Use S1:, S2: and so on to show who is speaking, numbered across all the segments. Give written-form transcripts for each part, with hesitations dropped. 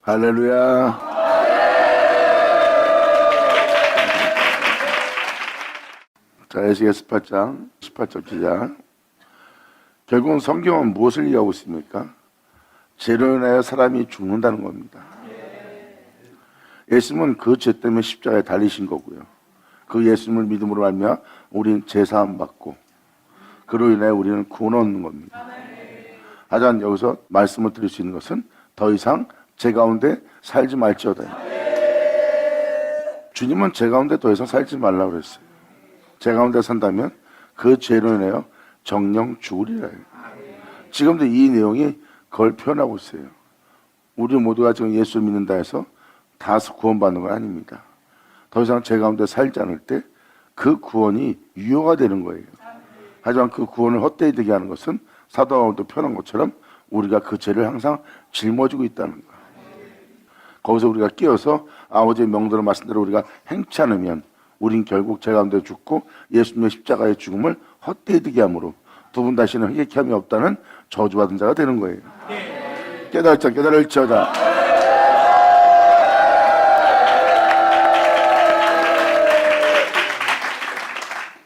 S1: 할렐루야. 자, 에스겔 18장 기자. 결국은 성경은 무엇을 얘기하고 있습니까? 죄로 인하여 사람이 죽는다는 겁니다. 예수님은 그 죄 때문에 십자가에 달리신 거고요. 그 예수님을 믿음으로 알면 우리는 죄사함 받고 그로 인하여 우리는 구원 얻는 겁니다. 하지만 여기서 말씀을 드릴 수 있는 것은 더 이상 죄 가운데 살지 말지어다. 주님은 죄 가운데 더 이상 살지 말라고 그랬어요. 죄 가운데 산다면 그 죄로 인하여 정령 죽으리라. 지금도 이 내용이 그걸 표현하고 있어요. 우리 모두가 지금 예수를 믿는다 해서 다 구원받는 건 아닙니다. 더 이상 죄 가운데 살지 않을 때 그 구원이 유효가 되는 거예요. 하지만 그 구원을 헛되이 되게 하는 것은 사도 바울도 표현한 것처럼 우리가 그 죄를 항상 짊어지고 있다는 거예요. 거기서 우리가 끼어서 아버지의 명대로 말씀대로 우리가 행치 않으면 우린 결국 죄 가운데 죽고 예수님의 십자가의 죽음을 헛되이 되게 함으로 두 분 다시는 회개함이 없다는 저주받은 자가 되는 거예요. 깨달을지어다.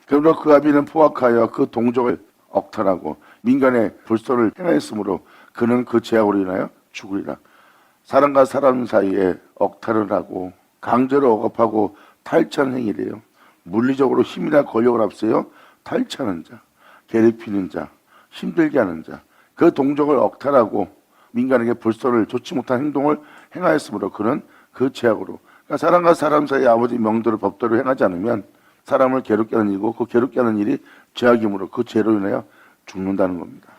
S1: 그러므로 그 아비는 포악하여 그 동족을 억탈하고 민간의 불소를 행하였으므로 그는 그 죄악으로 인하여 죽으리라. 사람과 사람 사이에 억탈을 하고 강제로 억압하고 탈취하는 행위래요. 물리적으로 힘이나 권력을 앞세워 탈취하는 자, 괴롭히는 자, 힘들게 하는 자, 그 동족을 억탈하고 민간에게 불소를 좋지 못한 행동을 행하였으므로 그는 그 죄악으로, 그러니까 사람과 사람 사이에 아버지 명도를 법대로 행하지 않으면 사람을 괴롭게 하는 일이고 그 괴롭게 하는 일이 죄악이므로 그 죄로 인하여 죽는다는 겁니다.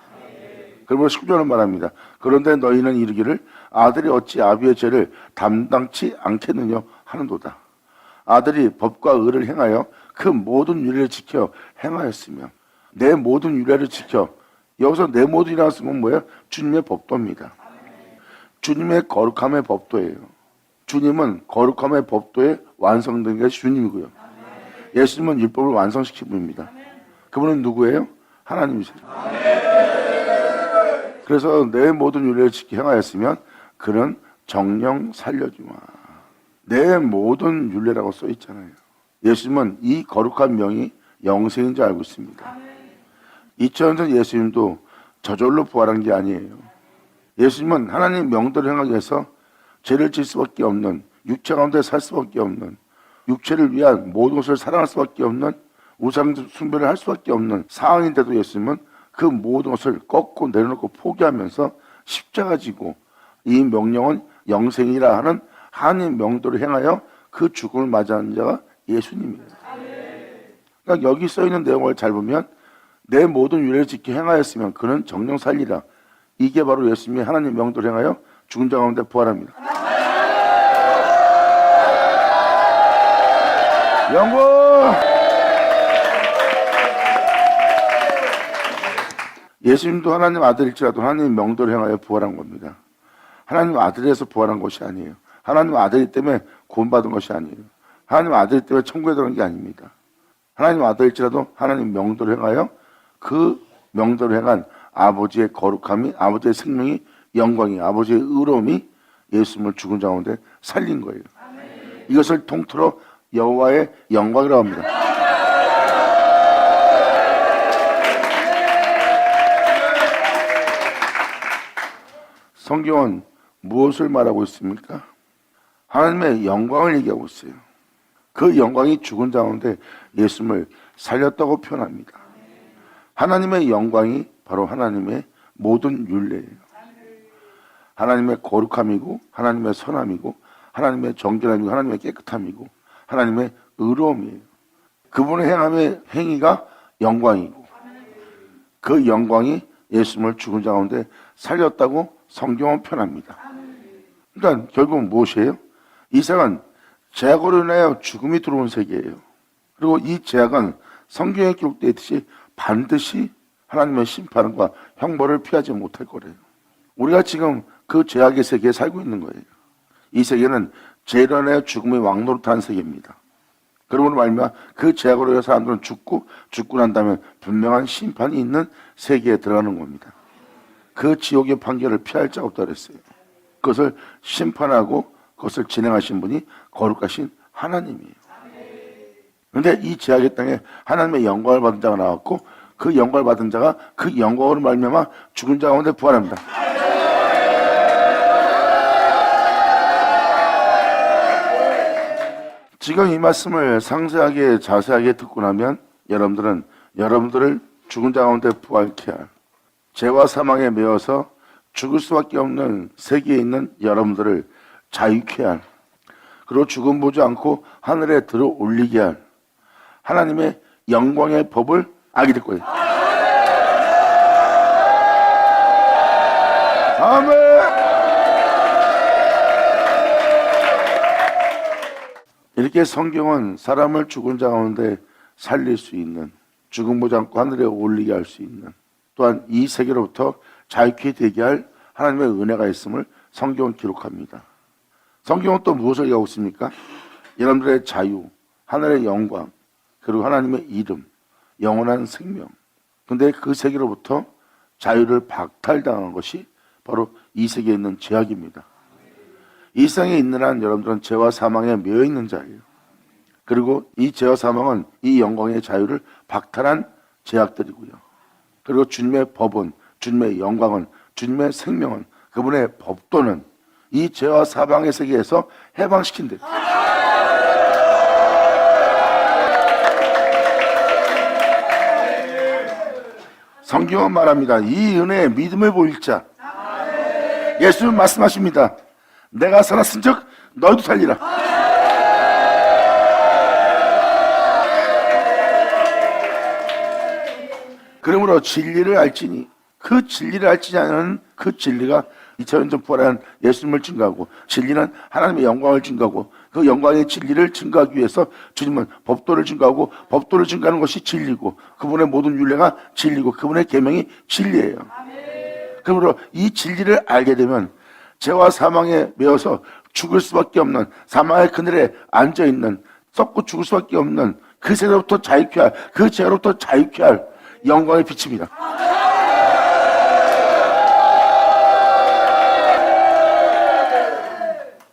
S1: 그러므로 10절은 말합니다. 그런데 너희는 이르기를 아들이 어찌 아비의 죄를 담당치 않겠느냐 하는도다. 아들이 법과 의를 행하여 그 모든 율례를 지켜 행하였으며 내 모든 율례를 지켜, 여기서 내 모든이라고 쓰면 뭐예요? 주님의 법도입니다. 주님의 거룩함의 법도예요. 주님은 거룩함의 법도에 완성된 게 주님이고요. 예수님은 율법을 완성시킨 분입니다. 그분은 누구예요? 하나님이세요. 그래서 내 모든 율례를 지켜 행하였으면 그는 정령 살려주마. 내 모든 율례라고 써 있잖아요. 예수님은 이 거룩한 명이 영생인 줄 알고 있습니다. 2000년 전 예수님도 저절로 부활한 게 아니에요. 예수님은 하나님 명도를 행하기 위해서 죄를 질 수밖에 없는, 육체 가운데 살 수밖에 없는, 육체를 위한 모든 것을 사랑할 수밖에 없는, 우상 숭배를 할 수밖에 없는 상황인데도 예수님은 그 모든 것을 꺾고 내려놓고 포기하면서 십자가 지고 이 명령은 영생이라 하는 하나님 명도를 행하여 그 죽음을 맞이하는 자가 예수님이에요. 그러니까 여기 써있는 내용을 잘 보면 내 모든 율례를 지켜 행하였으면 그는 정령 살리라. 이게 바로 예수님이 하나님 명도를 행하여 죽은 자 가운데 부활합니다. 영광! 예수님도 하나님 아들일지라도 하나님 명도를 행하여 부활한 겁니다. 하나님 아들에서 부활한 것이 아니에요. 하나님 아들이 때문에 구원받은 것이 아니에요. 하나님 아들이 때문에 천국에 들어간 게 아닙니다. 하나님 아들일지라도 하나님 명도를 행하여 그 명도를 행한 아버지의 거룩함이, 아버지의 생명이, 영광이, 아버지의 의로움이 예수님을 죽은 자 가운데 살린 거예요. 이것을 통틀어 여호와의 영광이라고 합니다. 성경은 무엇을 말하고 있습니까? 하나님의 영광을 얘기하고 있어요. 그 영광이 죽은 자 가운데 예수님을 살렸다고 표현합니다. 하나님의 영광이 바로 하나님의 모든 율례예요. 하나님의 거룩함이고 하나님의 선함이고 하나님의 정결함이고 하나님의 깨끗함이고 하나님의 의로움이에요. 그분의 행함의 행위가 영광이고 그 영광이 예수님을 죽은 자 가운데 살렸다고 성경은 표현합니다. 그러니까 결국은 무엇이에요? 이 세상은 죄악으로 인하여 죽음이 들어온 세계예요. 그리고 이 죄악은 성경에 기록되어 있듯이 반드시 하나님의 심판과 형벌을 피하지 못할 거래요. 우리가 지금 그 죄악의 세계에 살고 있는 거예요. 이 세계는 죄로 인하여 죽음의 왕노릇하는 세계입니다. 그러므로 말미암아 그 죄악으로 인해서 사람들은 죽고 난 다음에 분명한 심판이 있는 세계에 들어가는 겁니다. 그 지옥의 판결을 피할 자가 없다 그랬어요. 그것을 심판하고 그것을 진행하신 분이 거룩하신 하나님이에요. 그런데 이 죄악의 땅에 하나님의 영광을 받은 자가 나왔고 그 영광을 받은 자가 그 영광으로 말미암아 죽은 자 가운데 부활합니다. 지금 이 말씀을 상세하게 자세하게 듣고 나면 여러분들은 여러분들을 죽은 자 가운데 부활케 할, 죄와 사망에 매여서 죽을 수밖에 없는 세계에 있는 여러분들을 자유케 할, 그리고 죽음 보지 않고 하늘에 들어 올리게 할 하나님의 영광의 법을 알게 될 거예요. 아멘. 이렇게 성경은 사람을 죽은 자 가운데 살릴 수 있는, 죽음 보지 않고 하늘에 올리게 할 수 있는, 또한 이 세계로부터 자유케 되게 할 하나님의 은혜가 있음을 성경은 기록합니다. 성경은 또 무엇을 얘기하고 있습니까? 여러분들의 자유, 하늘의 영광, 그리고 하나님의 이름, 영원한 생명. 근데 그 세계로부터 자유를 박탈당한 것이 바로 이 세계에 있는 죄악입니다. 이 세상에 있는 한 여러분들은 죄와 사망에 매여 있는 자예요. 그리고 이 죄와 사망은 이 영광의 자유를 박탈한 죄악들이고요. 그리고 주님의 법은, 주님의 영광은, 주님의 생명은, 그분의 법도는 이 죄와 사망의 세계에서 해방시킨대. 성경은 말합니다. 이 은혜에 믿음을 보일 자. 예수는 말씀하십니다. 내가 살았은즉 너희도 살리라. 그러므로 진리를 알지니, 그 진리를 알지 않은 그 진리가 2000년 전 부활한 예수님을 증거하고, 진리는 하나님의 영광을 증거하고, 그 영광의 진리를 증거하기 위해서 주님은 법도를 증거하고, 법도를 증거하는 것이 진리고, 그분의 모든 율례가 진리고, 그분의 계명이 진리예요. 그러므로 이 진리를 알게 되면 죄와 사망에 매여서 죽을 수밖에 없는, 사망의 그늘에 앉아있는, 썩고 죽을 수밖에 없는 그 세대로부터 자유케 할, 그 죄로부터 자유케 할 영광의 빛입니다.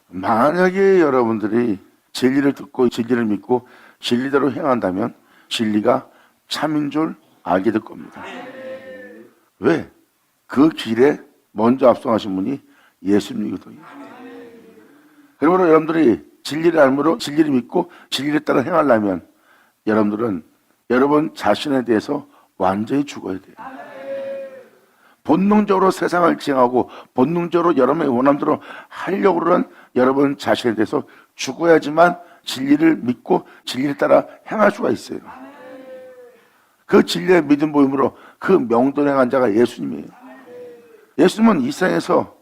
S1: 만약에 여러분들이 진리를 듣고 진리를 믿고 진리대로 행한다면 진리가 참인 줄 알게 될 겁니다. 왜? 그 길에 먼저 앞서가신 분이 예수님이거든요. 그러므로 여러분들이 진리를 알므로 진리를 믿고 진리를 따라 행하려면 여러분들은 여러분 자신에 대해서 완전히 죽어야 돼요. 본능적으로 세상을 지향하고 본능적으로 여러분의 원함대로 하려고 그러는 여러분 자신에 대해서 죽어야지만 진리를 믿고 진리를 따라 행할 수가 있어요. 그 진리의 믿음 보임으로 그 명도를 행한 자가 예수님이에요. 예수님은 이 세상에서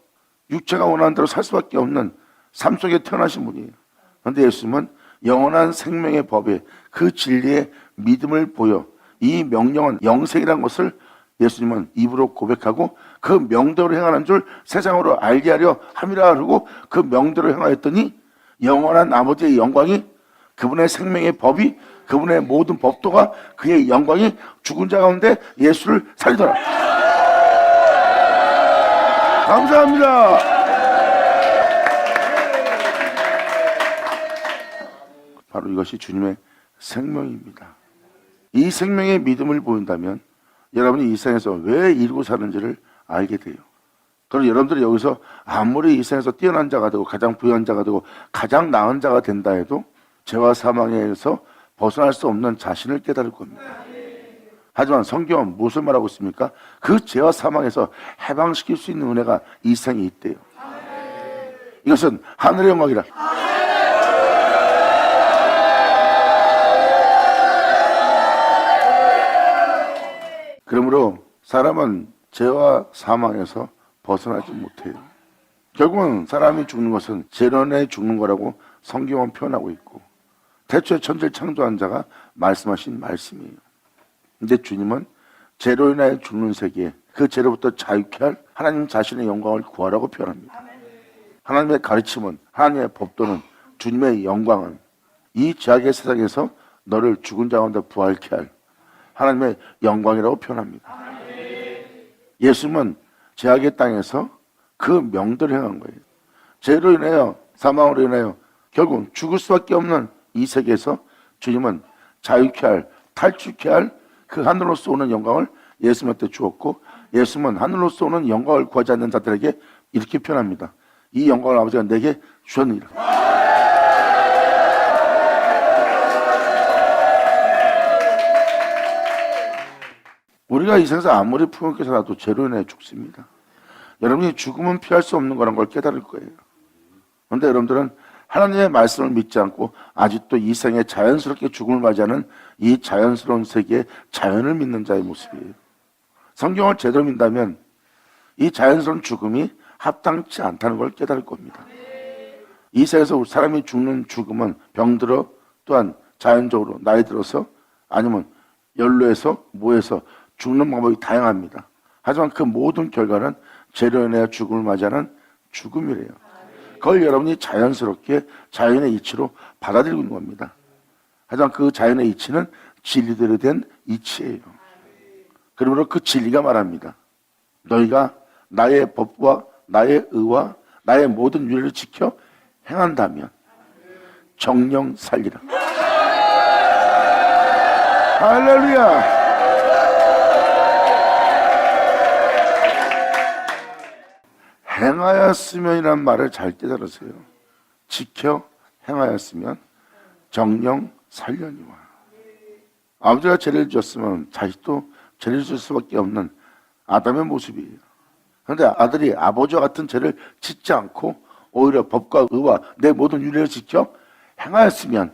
S1: 육체가 원하는 대로 살 수밖에 없는 삶 속에 태어나신 분이에요. 그런데 예수님은 영원한 생명의 법에 그 진리의 믿음을 보여 이 명령은 영생이라는 것을 예수님은 입으로 고백하고 그 명대로 행하는 줄 세상으로 알게 하려 함이라 그러고 그 명대로 행하였더니 영원한 아버지의 영광이, 그분의 생명의 법이, 그분의 모든 법도가, 그의 영광이 죽은 자 가운데 예수를 살리더라. 감사합니다. 바로 이것이 주님의 생명입니다. 이 생명의 믿음을 보인다면 여러분이 이 세상에서 왜 이루고 사는지를 알게 돼요. 그리고 여러분들이 여기서 아무리 이 세상에서 뛰어난 자가 되고 가장 부유한 자가 되고 가장 나은 자가 된다 해도 죄와 사망에서 벗어날 수 없는 자신을 깨달을 겁니다. 하지만 성경은 무엇을 말하고 있습니까? 그 죄와 사망에서 해방시킬 수 있는 은혜가 이 세상에 있대요. 이것은 하늘의 영광이라. 그러므로 사람은 죄와 사망에서 벗어나지 못해요. 결국은 사람이 죽는 것은 재련에 죽는 거라고 성경은 표현하고 있고, 태초에 천지를 창조한 자가 말씀하신 말씀이에요. 근데 주님은 죄로 인하여 죽는 세계, 그 죄로부터 자유케 할 하나님 자신의 영광을 구하라고 표현합니다. 하나님의 가르침은, 하나님의 법도는, 주님의 영광은 이 죄악의 세상에서 너를 죽은 자 가운데 부활케 할 하나님의 영광이라고 표현합니다. 예수님은 죄악의 땅에서 그 명도를 행한 거예요. 죄로 인하여 사망으로 인하여 결국 죽을 수밖에 없는 이 세계에서 주님은 자유케 할, 탈출케 할 그 하늘로서 오는 영광을 예수님한테 주었고, 예수님은 하늘로서 오는 영광을 구하지 않는 자들에게 이렇게 표현합니다. 이 영광을 아버지가 내게 주셨느니라. 우리가 이 세상에서 아무리 풍요롭게 살아도 죄로 인해 죽습니다. 여러분이 죽음은 피할 수 없는 거란 걸 깨달을 거예요. 그런데 여러분들은 하나님의 말씀을 믿지 않고 아직도 이 생에 자연스럽게 죽음을 맞이하는 이 자연스러운 세계의 자연을 믿는 자의 모습이에요. 성경을 제대로 믿다면 이 자연스러운 죽음이 합당치 않다는 걸 깨달을 겁니다. 이 세상에서 사람이 죽는 죽음은 병들어, 또한 자연적으로 나이 들어서, 아니면 연로해서, 뭐해서 죽는 방법이 다양합니다. 하지만 그 모든 결과는 죄로 인하여 죽음을 맞이하는 죽음이래요. 그걸 여러분이 자연스럽게 자연의 이치로 받아들이고 있는 겁니다. 하지만 그 자연의 이치는 진리대로 된 이치예요. 그러므로 그 진리가 말합니다. 너희가 나의 법과 나의 의와 나의 모든 윤리를 지켜 행한다면 정령 살리라. 할렐루야. 행하였으면이란 말을 잘 깨달으세요. 지켜 행하였으면 정령 살려니와. 아버지가 죄를 지었으면 자식도 죄를 지을 수밖에 없는 아담의 모습이에요. 그런데 아들이 아버지와 같은 죄를 짓지 않고 오히려 법과 의와 내 모든 윤리를 지켜 행하였으면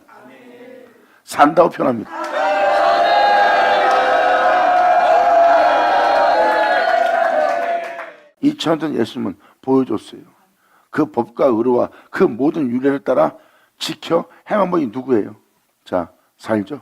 S1: 산다고 표현합니다. 이천년 예수님은 보여줬어요. 그 법과 의로와 그 모든 윤례를 따라 지켜 행한 분이 누구예요? 자, 살죠.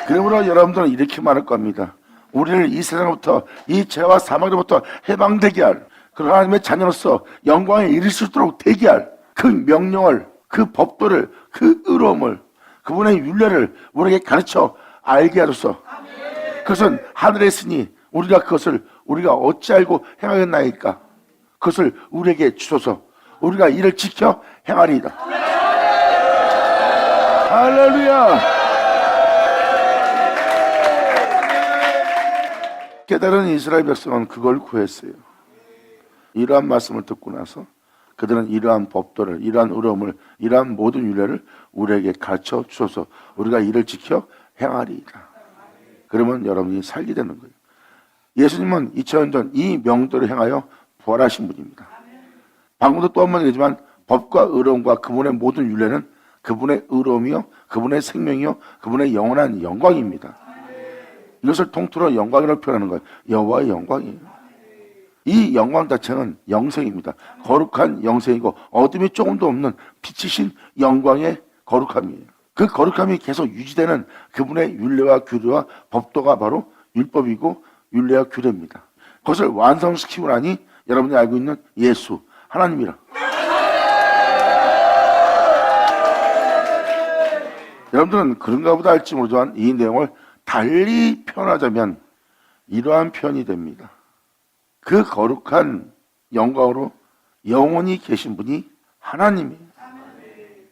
S1: 그러므로 여러분들은 이렇게 말할 겁니다. 우리를 이 세상부터, 이 죄와 사망으로부터 해방되게 할, 그 하나님의 자녀로서 영광에 이를 수 있도록 되게 할 그 명령을, 그 법도를, 그 의로움을, 그분의 윤례를 우리에게 가르쳐 알게 하소서. 그것은 하늘에 있으니 우리가 그것을 우리가 어찌 알고 행하겠나이까? 그것을 우리에게 주소서. 우리가 이를 지켜 행하리이다. 할렐루야. 깨달은 이스라엘 백성은 그걸 구했어요. 이러한 말씀을 듣고 나서 그들은 이러한 법도를, 이러한 의로움을, 이러한 모든 윤례를 우리에게 가르쳐 주소서. 우리가 이를 지켜 행하리이다. 그러면 여러분이 살게 되는 거예요. 예수님은 2000년 전 이 명도를 행하여 부활하신 분입니다. 방금도 또 한 번 얘기지만 법과 의로움과 그분의 모든 윤례는 그분의 의로움이요, 그분의 생명이요, 그분의 영원한 영광입니다. 이것을 통틀어 영광이라고 표현하는 거예요. 여호와의 영광이에요. 이 영광 자체는 영생입니다. 거룩한 영생이고 어둠이 조금도 없는 빛이신 영광의 거룩함이에요. 그 거룩함이 계속 유지되는 그분의 율례와 규례와 법도가 바로 율법이고 율례와 규례입니다. 그것을 완성시키고 나니 여러분이 알고 있는 예수, 하나님이라. 여러분들은 그런가 보다 할지 모르지만 이 내용을 달리 표현하자면 이러한 표현이 됩니다. 그 거룩한 영광으로 영원히 계신 분이 하나님이에요.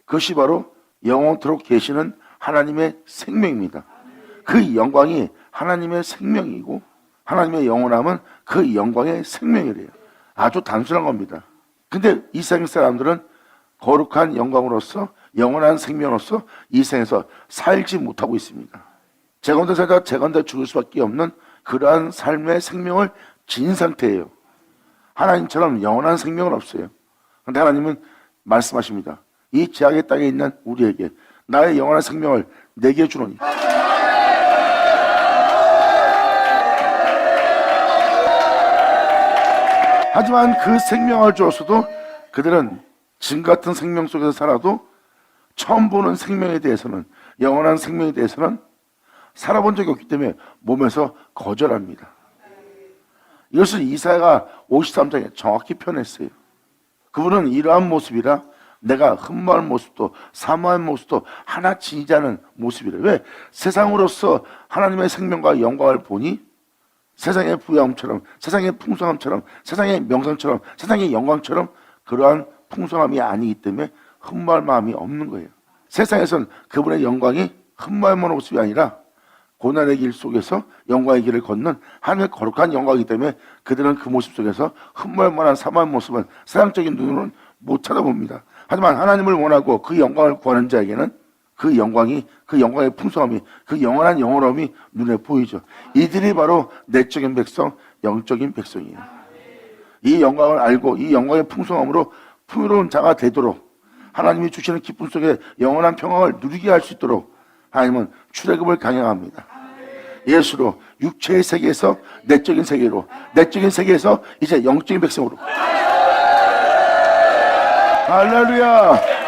S1: 그것이 바로 영원토록 계시는 하나님의 생명입니다. 그 영광이 하나님의 생명이고 하나님의 영원함은 그 영광의 생명이래요. 아주 단순한 겁니다. 근데 이 세상 사람들은 거룩한 영광으로서 영원한 생명으로서 이 세상에서 살지 못하고 있습니다. 재건대 살다가 재건대 죽을 수밖에 없는 그러한 삶의 생명을 지닌 상태예요. 하나님처럼 영원한 생명은 없어요. 그런데 하나님은 말씀하십니다. 이 죄악의 땅에 있는 우리에게 나의 영원한 생명을 내게 주노니. 하지만 그 생명을 주었어도 그들은 진 같은 생명 속에서 살아도 처음 보는 생명에 대해서는, 영원한 생명에 대해서는 살아본 적이 없기 때문에 몸에서 거절합니다. 이것을 이사야가 53장에 정확히 표현했어요. 그분은 이러한 모습이라 내가 흠모하는 모습도 사모하는 모습도 하나 지니지 않은 모습이래. 왜? 세상으로서 하나님의 생명과 영광을 보니 세상의 부유함처럼, 세상의 풍성함처럼, 세상의 명성처럼, 세상의 영광처럼 그러한 풍성함이 아니기 때문에 흠모할 마음이 없는 거예요. 세상에선 그분의 영광이 흠모할 만한 모습이 아니라 고난의 길 속에서 영광의 길을 걷는 하나님의 거룩한 영광이기 때문에 그들은 그 모습 속에서 흠모할 만한 사모한 모습은 세상적인 눈으로는 못 찾아봅니다. 하지만 하나님을 원하고 그 영광을 구하는 자에게는 그 영광이, 그 영광의 풍성함이, 그 영원한 영원함이 눈에 보이죠. 이들이 바로 내적인 백성, 영적인 백성이에요. 이 영광을 알고 이 영광의 풍성함으로 풍요로운 자가 되도록 하나님이 주시는 기쁨 속에 영원한 평강을 누리게 할 수 있도록 하나님은 출애굽을 강행합니다. 예수로 육체의 세계에서 내적인 세계로, 내적인 세계에서 이제 영적인 백성으로. 할렐루야.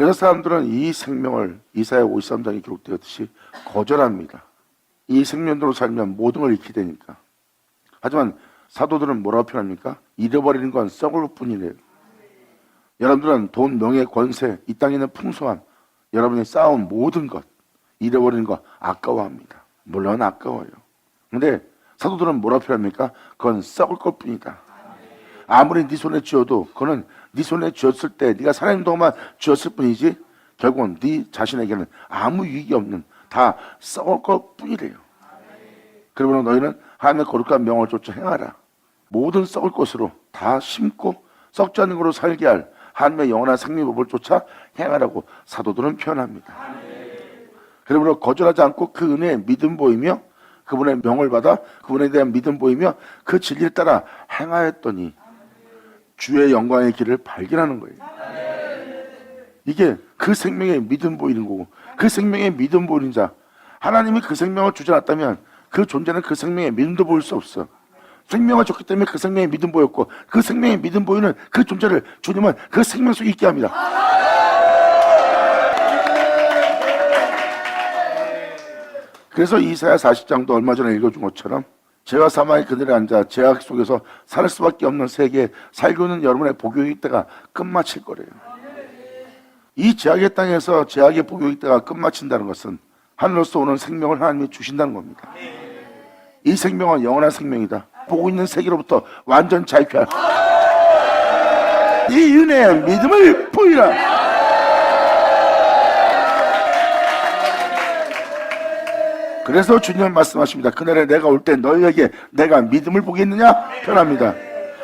S1: 그래서 사람들은 이 생명을 이사야 53장에 기록되었듯이 거절합니다. 이 생명대로 살면 모든 걸 잃게 되니까. 하지만 사도들은 뭐라고 표현합니까? 잃어버리는 건 썩을 뿐이래요. 여러분들은 돈, 명예, 권세, 이 땅에 있는 풍성함, 여러분이 쌓아온 모든 것 잃어버리는 거 아까워합니다. 물론 아까워요. 근데 사도들은 뭐라고 표현합니까? 그건 썩을 것 뿐이다. 아무리 네 손에 쥐어도 그거는 네 손에 쥐었을 때 네가 살아있는 동안만 쥐었을 뿐이지 결국은 네 자신에게는 아무 유익이 없는 다 썩을 것 뿐이래요. 그러므로 너희는 하나님의 거룩한 명을 쫓아 행하라. 모든 썩을 것으로 다 심고 썩지 않는 것으로 살게 할 하나님의 영원한 생명법을 쫓아 행하라고 사도들은 표현합니다. 그러므로 거절하지 않고 그 은혜에 믿음 보이며 그분의 명을 받아 그분에 대한 믿음 보이며 그 진리를 따라 행하였더니 주의 영광의 길을 발견하는 거예요. 이게 그 생명의 믿음 보이는 거고, 그 생명의 믿음 보이는 자, 하나님이 그 생명을 주지 않았다면 그 존재는 그 생명의 믿음도 보일 수 없어. 생명을 줬기 때문에 그 생명의 믿음 보였고, 그 생명의 믿음 보이는 그 존재를 주님은 그 생명 속에 있게 합니다. 그래서 이사야 40장도 얼마 전에 읽어준 것처럼 죄와 사망의 그늘에 앉아 죄악 속에서 살 수밖에 없는 세계에 살고 있는 여러분의 복용의 때가 끝마칠 거래요. 이 죄악의 땅에서 죄악의 복용의 때가 끝마친다는 것은 하늘로서 오는 생명을 하나님이 주신다는 겁니다. 이 생명은 영원한 생명이다. 보고 있는 세계로부터 완전 자유케 이 은혜의 믿음을 보이라. 그래서 주님은 말씀하십니다. 그날에 내가 올 때 너희에게 내가 믿음을 보겠느냐? 편합니다.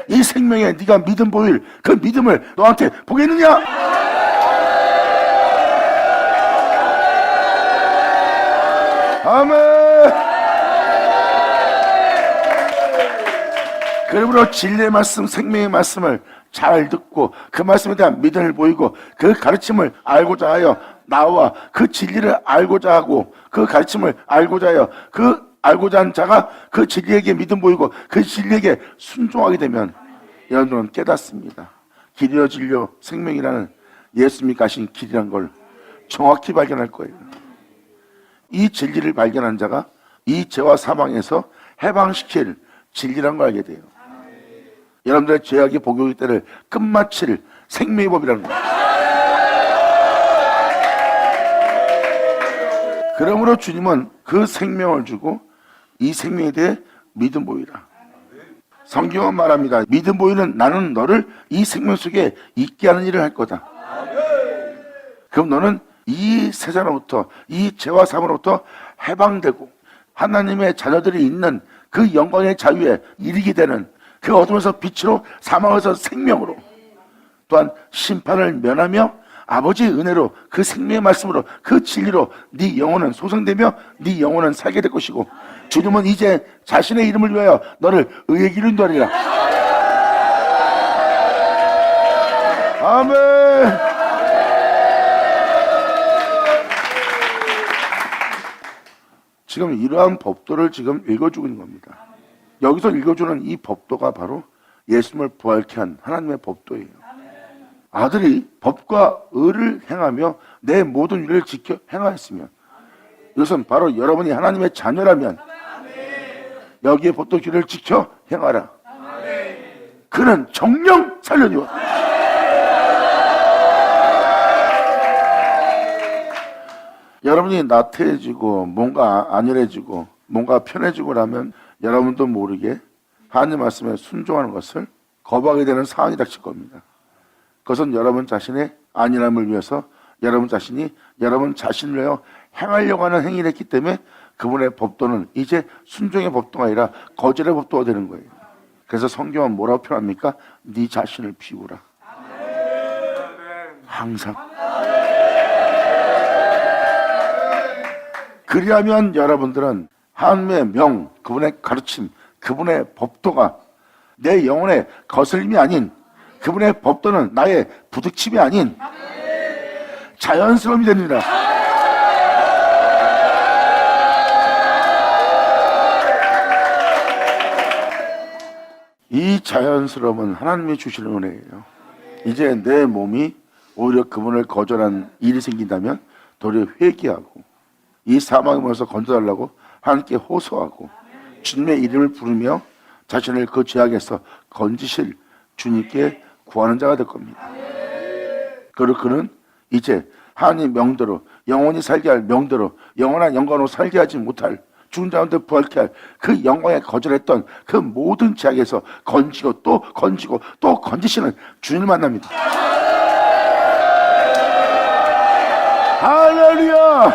S1: 이 생명에 네가 믿음 보일 그 믿음을 너한테 보겠느냐? 아멘. 그러므로 진리의 말씀, 생명의 말씀을 잘 듣고 그 말씀에 대한 믿음을 보이고 그 가르침을 알고자 하여 나와 그 진리를 알고자 하고 그 가르침을 알고자 하여 그 알고자 한 자가 그 진리에게 믿음 보이고 그 진리에게 순종하게 되면 여러분은 깨닫습니다. 길이요 진리요 생명이라는 예수님이 가신 길이란 걸 정확히 발견할 거예요. 이 진리를 발견한 자가 이 죄와 사망에서 해방시킬 진리란 걸 알게 돼요. 여러분들의 죄악의 복용의 때를 끝마칠 생명의 법이라는 거예요. 그러므로 주님은 그 생명을 주고 이 생명에 대해 믿음 보이라. 성경은 말합니다. 믿음 보이는 나는 너를 이 생명 속에 있게 하는 일을 할 거다. 그럼 너는 이 세상으로부터 이 죄와 사망으로부터 해방되고 하나님의 자녀들이 있는 그 영광의 자유에 이르게 되는 그 어둠에서 빛으로 사망에서 생명으로 또한 심판을 면하며 아버지의 은혜로 그 생명의 말씀으로 그 진리로 네 영혼은 소생되며 네 영혼은 살게 될 것이고 주님은 이제 자신의 이름을 위하여 너를 의의 길로 인도하리라. 아멘. 지금 이러한 법도를 지금 읽어주고 있는 겁니다. 여기서 읽어주는 이 법도가 바로 예수님을 부활케 한 하나님의 법도예요. 아들이 법과 의를 행하며 내 모든 일을 지켜 행하였으면 이것은 바로 여러분이 하나님의 자녀라면 여기에 법도 길을 지켜 행하라. 그는 정령 살려니와 여러분이 나태해지고 뭔가 안일해지고 뭔가 편해지고 나면 여러분도 모르게 하나님 말씀에 순종하는 것을 거부하게 되는 상황이 닥칠 겁니다. 그것은 여러분 자신의 안일함을 위해서 여러분 자신이 여러분 자신을 위하여 행하려고 하는 행위를 했기 때문에 그분의 법도는 이제 순종의 법도가 아니라 거절의 법도가 되는 거예요. 그래서 성경은 뭐라고 표현합니까? 네 자신을 비우라. 항상. 그리하면 여러분들은 하나님의 명, 그분의 가르침, 그분의 법도가 내 영혼의 거슬림이 아닌, 그분의 법도는 나의 부득침이 아닌 자연스러움이 됩니다. 이 자연스러움은 하나님이 주시는 은혜예요. 이제 내 몸이 오히려 그분을 거절한 일이 생긴다면 도리어 회개하고 이 사망의 몸에서 건져달라고 하나님께 호소하고 주님의 이름을 부르며 자신을 그 죄악에서 건지실 주님께 구하는 자가 될 겁니다. 그리고 그는 이제 하나님 명대로 영원히 살게 할 명대로 영원한 영광으로 살게 하지 못할 죽은 자한테 부활케 할 그 영광에 거절했던 그 모든 죄악에서 건지고 또 건지고 또 건지시는 주님을 만납니다. 할렐루야!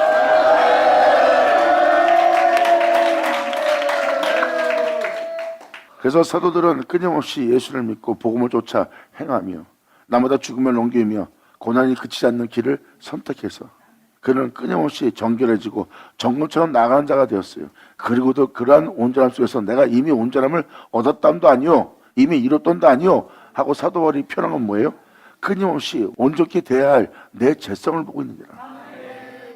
S1: 그래서 사도들은 끊임없이 예수를 믿고 복음을 쫓아 행하며 나마다 죽음을 넘기며 고난이 그치지 않는 길을 선택해서 그는 끊임없이 정결해지고 정금처럼 나가는 자가 되었어요. 그리고도 그러한 온전함 속에서 내가 이미 온전함을 얻었담도 아니요 이미 이뤘던도 아니요 하고 사도 바울이 표현한 건 뭐예요? 끊임없이 온전케 돼야 할 내 죄성을 보고 있는 거라.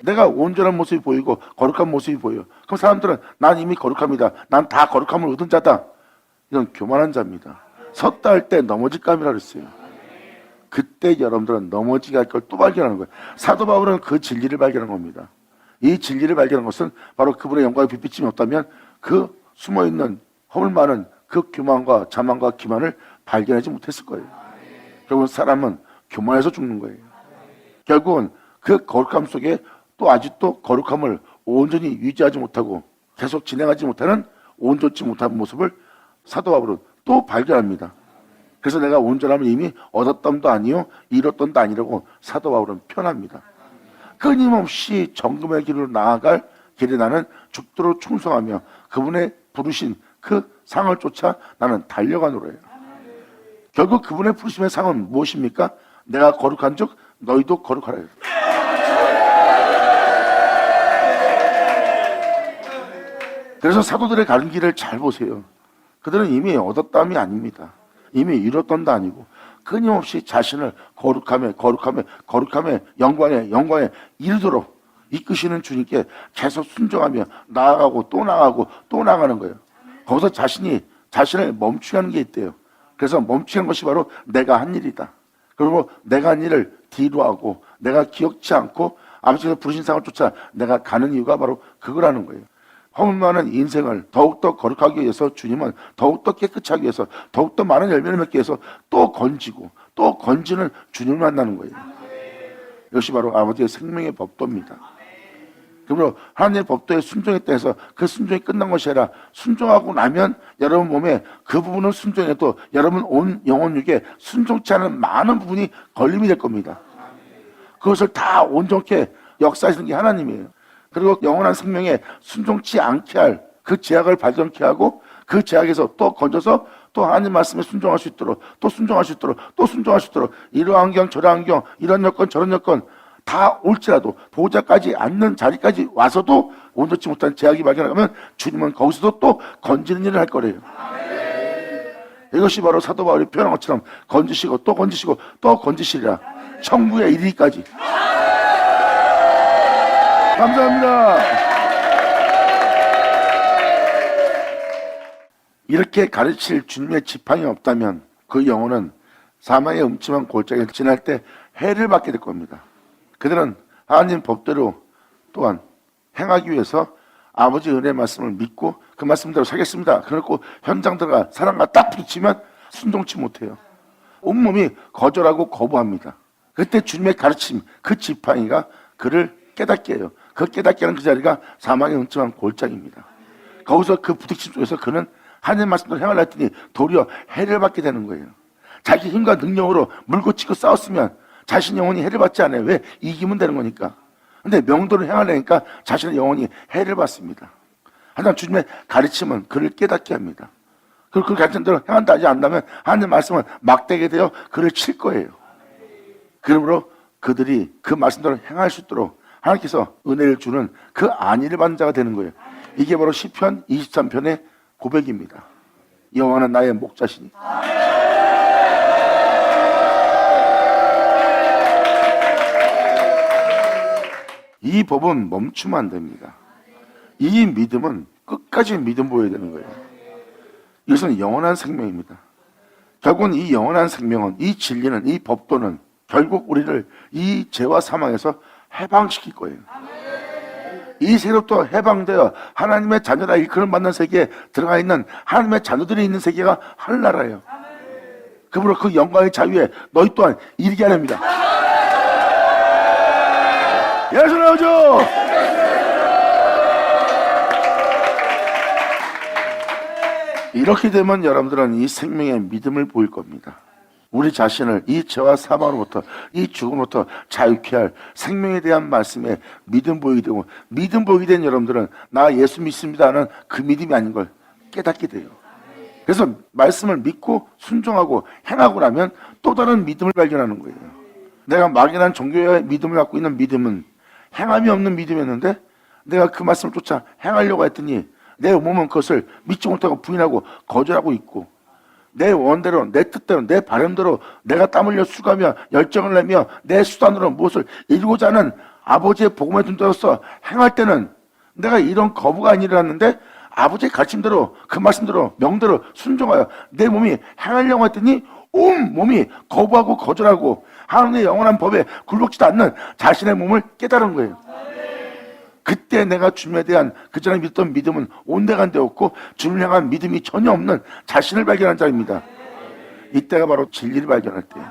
S1: 내가 온전한 모습이 보이고 거룩한 모습이 보여. 그럼 사람들은 난 이미 거룩합니다. 난 다 거룩함을 얻은 자다. 이건 교만한 자입니다. 섰다 할 때 넘어질감이라 그랬어요. 그때 여러분들은 넘어지게 할 걸 또 발견하는 거예요. 사도 바울은 그 진리를 발견한 겁니다. 이 진리를 발견한 것은 바로 그분의 영광의 빛비침이 없다면 그 숨어있는 허물 많은 그 교만과 자만과 기만을 발견하지 못했을 거예요. 결국은 사람은 교만해서 죽는 거예요. 결국은 그 거룩함 속에 또 아직도 거룩함을 온전히 유지하지 못하고 계속 진행하지 못하는 온전치 못한 모습을 사도 바울은 또 발견합니다. 그래서 내가 온전함을 이미 얻었던도 아니요 이뤘던도 아니라고 사도 바울은 표현합니다. 끊임없이 정금의 길로 나아갈 길에 나는 죽도록 충성하며 그분의 부르신 그 상을 쫓아 나는 달려가노래요. 결국 그분의 부르심의 상은 무엇입니까? 내가 거룩한 즉 너희도 거룩하라. 그래서 사도들의 가는 길을 잘 보세요. 그들은 이미 얻었담이 아닙니다. 이미 이뤘던도 아니고 끊임없이 자신을 거룩함에 영광에 이르도록 이끄시는 주님께 계속 순종하며 나아가고 또 나아가고 또 나아가는 거예요. 거기서 자신을 멈추게 하는 게 있대요. 그래서 멈추는 것이 바로 내가 한 일이다. 그리고 내가 한 일을 뒤로 하고 내가 기억지 않고 아버지가 부르신 상을 쫓아 내가 가는 이유가 바로 그거라는 거예요. 허물 많은 인생을 더욱더 거룩하기 위해서 주님은 더욱더 깨끗이 하기 위해서 더욱더 많은 열매를 맺기 위해서 또 건지고 또 건지는 주님을 만나는 거예요. 이것이 바로 아버지의 생명의 법도입니다. 그러므로 하나님의 법도에 순종했다 해서 그 순종이 끝난 것이 아니라 순종하고 나면 여러분 몸에 그 부분은 순종해도 여러분 온 영혼육에 순종치 않은 많은 부분이 걸림이 될 겁니다. 그것을 다 온전케 역사하시는 게 하나님이에요. 그리고 영원한 생명에 순종치 않게 할 그 제약을 발견케 하고 그 제약에서 또 건져서 또 하나님 말씀에 순종할 수 있도록 또 순종할 수 있도록 또 순종할 수 있도록 이러한 경 저러한 경 이런 여건 저런 여건 다 올지라도 보호자까지 앉는 자리까지 와서도 온전치 못한 제약이 발견하면 주님은 거기서도 또 건지는 일을 할 거래요. 이것이 바로 사도 바울이 표현한 것처럼 건지시고 또 건지시고 또 건지시리라 천국에 이르기까지. 감사합니다. 이렇게 가르칠 주님의 지팡이 없다면 그 영혼은 사망의 음침한 골짜기에 지날 때 해를 받게 될 겁니다. 그들은 하나님 법대로 또한 행하기 위해서 아버지 은혜의 말씀을 믿고 그 말씀대로 살겠습니다. 그렇고 현장 들어가 사람과 딱 부딪히면 순종치 못해요. 온몸이 거절하고 거부합니다. 그때 주님의 가르침, 그 지팡이가 그를 깨닫게 해요. 그 깨닫게 하는 그 자리가 사망의 은총한 골짜기입니다. 거기서 그 부딪힘 속에서 그는 하나님의 말씀대로 행하려 했더니 도리어 해를 받게 되는 거예요. 자기 힘과 능력으로 물고 치고 싸웠으면 자신의 영혼이 해를 받지 않아요. 왜? 이기면 되는 거니까. 근데 명도를 행하려니까 자신의 영혼이 해를 받습니다. 하지만 주님의 가르침은 그를 깨닫게 합니다. 그리고 그 가르침 대로 행한다 하지 않는다면 하나님의 말씀은 막대게 되어 그를 칠 거예요. 그러므로 그들이 그 말씀대로 행할 수 있도록 하나님께서 은혜를 주는 그 안위를 받는 자가 되는 거예요. 이게 바로 시편 23편의 고백입니다. 여호와는 나의 목자시니 이 법은 멈추면 안 됩니다. 이 믿음은 끝까지 믿음 보여야 되는 거예요. 이것은 영원한 생명입니다. 결국은 이 영원한 생명은, 이 진리는, 이 법도는 결국 우리를 이 죄와 사망에서 해방시킬 거예요. 이 세계로부터 해방되어 하나님의 자녀라 일컬음 받는 세계에 들어가 있는 하나님의 자녀들이 있는 세계가 하늘나라예요. 그러므로 그 영광의 자유에 너희 또한 이르게 하렵니다. 예수 나오죠. 이렇게 되면 여러분들은 이 생명의 믿음을 보일 겁니다. 우리 자신을 이 죄와 사망으로부터, 이 죽음으로부터 자유케 할 생명에 대한 말씀에 믿음 보이게 되고, 믿음 보이게 된 여러분들은 나 예수 믿습니다 하는 그 믿음이 아닌 걸 깨닫게 돼요. 그래서 말씀을 믿고 순종하고 행하고 나면 또 다른 믿음을 발견하는 거예요. 내가 막연한 종교의 믿음을 갖고 있는 믿음은 행함이 없는 믿음이었는데, 내가 그 말씀을 쫓아 행하려고 했더니 내 몸은 그것을 믿지 못하고 부인하고 거절하고 있고, 내 원대로, 내 뜻대로, 내 바람대로 내가 땀 흘려 수고하며 열정을 내며 내 수단으로 무엇을 이루고자 하는 아버지의 복음에 둔자로서 행할 때는 내가 이런 거부가 안 일어났는데, 아버지의 가르침대로, 그 말씀대로, 명대로 순종하여 내 몸이 행하려고 했더니 온 몸이 거부하고 거절하고 하나님의 영원한 법에 굴복지도 않는 자신의 몸을 깨달은 거예요. 그때 내가 주님에 대한 그전에 믿던 믿음은 온데간데 없고 주님을 향한 믿음이 전혀 없는 자신을 발견한 자입니다. 이때가 바로 진리를 발견할 때예요.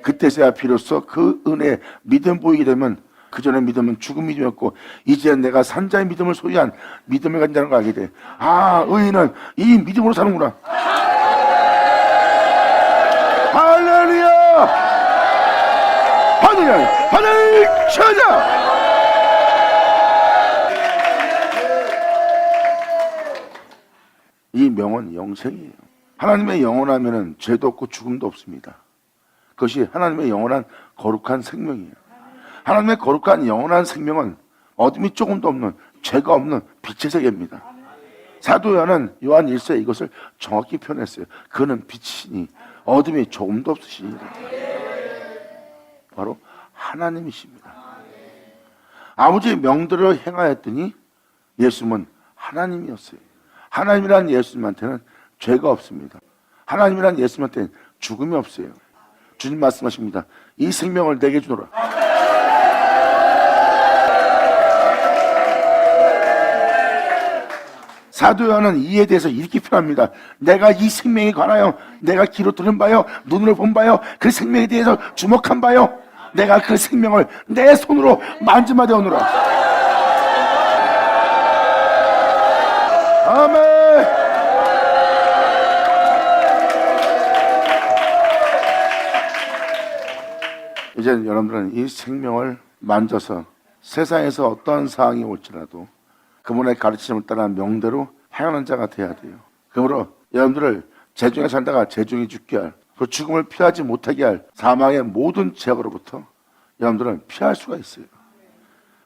S1: 그때서야 비로소 그 은혜의 믿음 보이게 되면, 그전의 믿음은 죽은 믿음이었고 이제 내가 산자의 믿음을 소유한 믿음을 가진다는 걸 알게 돼. 아, 의인은 이 믿음으로 사는구나. 할렐루야! 하늘 찾아! 이 명은 영생이에요. 하나님의 영원하면은 죄도 없고 죽음도 없습니다. 그것이 하나님의 영원한 거룩한 생명이에요. 하나님의 거룩한 영원한 생명은 어둠이 조금도 없는, 죄가 없는 빛의 세계입니다. 사도 요한은 요한 1서에 이것을 정확히 표현했어요. 그는 빛이니 어둠이 조금도 없으시니라. 바로 하나님이십니다. 아버지의 명대로 행하였더니 예수님은 하나님이었어요. 하나님이란 예수님한테는 죄가 없습니다. 하나님이란 예수님한테는 죽음이 없어요. 주님 말씀하십니다. 이 생명을 내게 주노라. 사도 요한은 이에 대해서 이렇게 표현합니다. 내가 이 생명에 관하여 내가 귀로 들은 바요, 눈으로 본 바요, 그 생명에 대해서 주목한 바요, 내가 그 생명을 내 손으로 만지마되 오노라. 아멘. 이제 여러분들은 이 생명을 만져서 세상에서 어떠한 상황이 올지라도 그분의 가르침을 따라 명대로 행하는 자가 돼야 돼요. 그러므로 여러분들을 재중에 살다가 재중에 죽게 할, 그 죽음을 피하지 못하게 할 사망의 모든 죄악으로부터 여러분들은 피할 수가 있어요.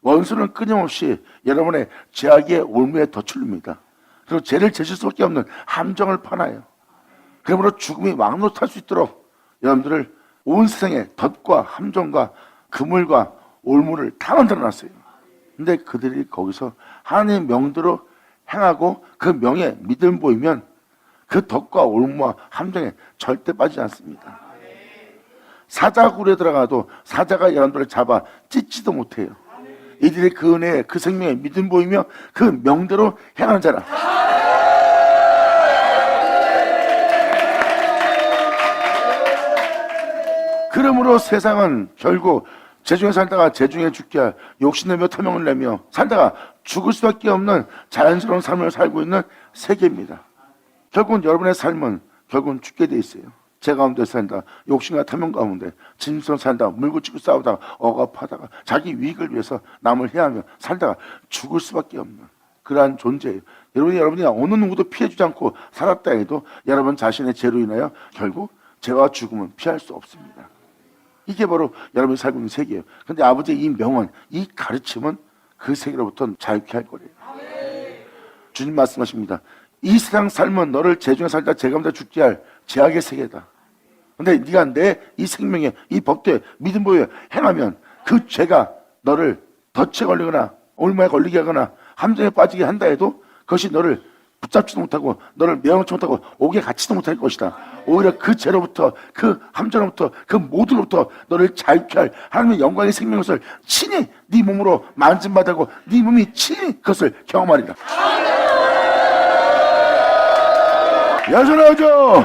S1: 원수는 끊임없이 여러분의 죄악의 올무에 덧출릅니다. 그리고 죄를 제실 수밖에 없는 함정을 파놔요. 그러므로 죽음이 왕노탈 수 있도록 여러분들을 온 세상의 덫과 함정과 그물과 올무를 다 만들어놨어요. 근데 그들이 거기서 하나님의 명대로 행하고 그 명에 믿음 보이면 그 덫과 올무와 함정에 절대 빠지지 않습니다. 사자굴에 들어가도 사자가 여러분들을 잡아 찢지도 못해요. 이들이 그 은혜에 그 생명에 믿음 보이며 그 명대로 행하는 자라. 그러므로 세상은 결국 재중에 살다가 재중에 죽게 할 욕심내며 탐욕을 내며 살다가 죽을 수밖에 없는 자연스러운 삶을 살고 있는 세계입니다. 결국은 여러분의 삶은 결국은 죽게 돼 있어요. 제 가운데 산다, 욕심과 탐욕 가운데 진실로 산다, 물고 치고 싸우다가 억압하다가 자기 이익을 위해서 남을 해하며 살다가 죽을 수밖에 없는 그러한 존재예요. 여러분이 어느 누구도 피해주지 않고 살았다 해도 여러분 자신의 죄로 인하여 결국 죄와 죽음은 피할 수 없습니다. 이게 바로 여러분이 살고 있는 세계예요. 그런데 아버지의 이 명언, 이 가르침은 그 세계로부터 자유케 할 거래요. 주님 말씀하십니다. 이 세상 삶은 너를 죄중에 살다 죄 가운데 죽게 할 죄악의 세계다. 근데 네가 내 이 생명에 이 법도에 믿음 보여 행하면 그 죄가 너를 덫에 걸리거나 올무에 걸리게 하거나 함정에 빠지게 한다 해도 그것이 너를 붙잡지도 못하고 너를 매어놓지 못하고 옥에 갇히도 못할 것이다. 오히려 그 죄로부터 그 함정으로부터 그 모두로부터 너를 자유케 할 하나님의 영광의 생명을 친히 네 몸으로 만짐받고 네 몸이 친히 그것을 경험하리라. 여전하죠.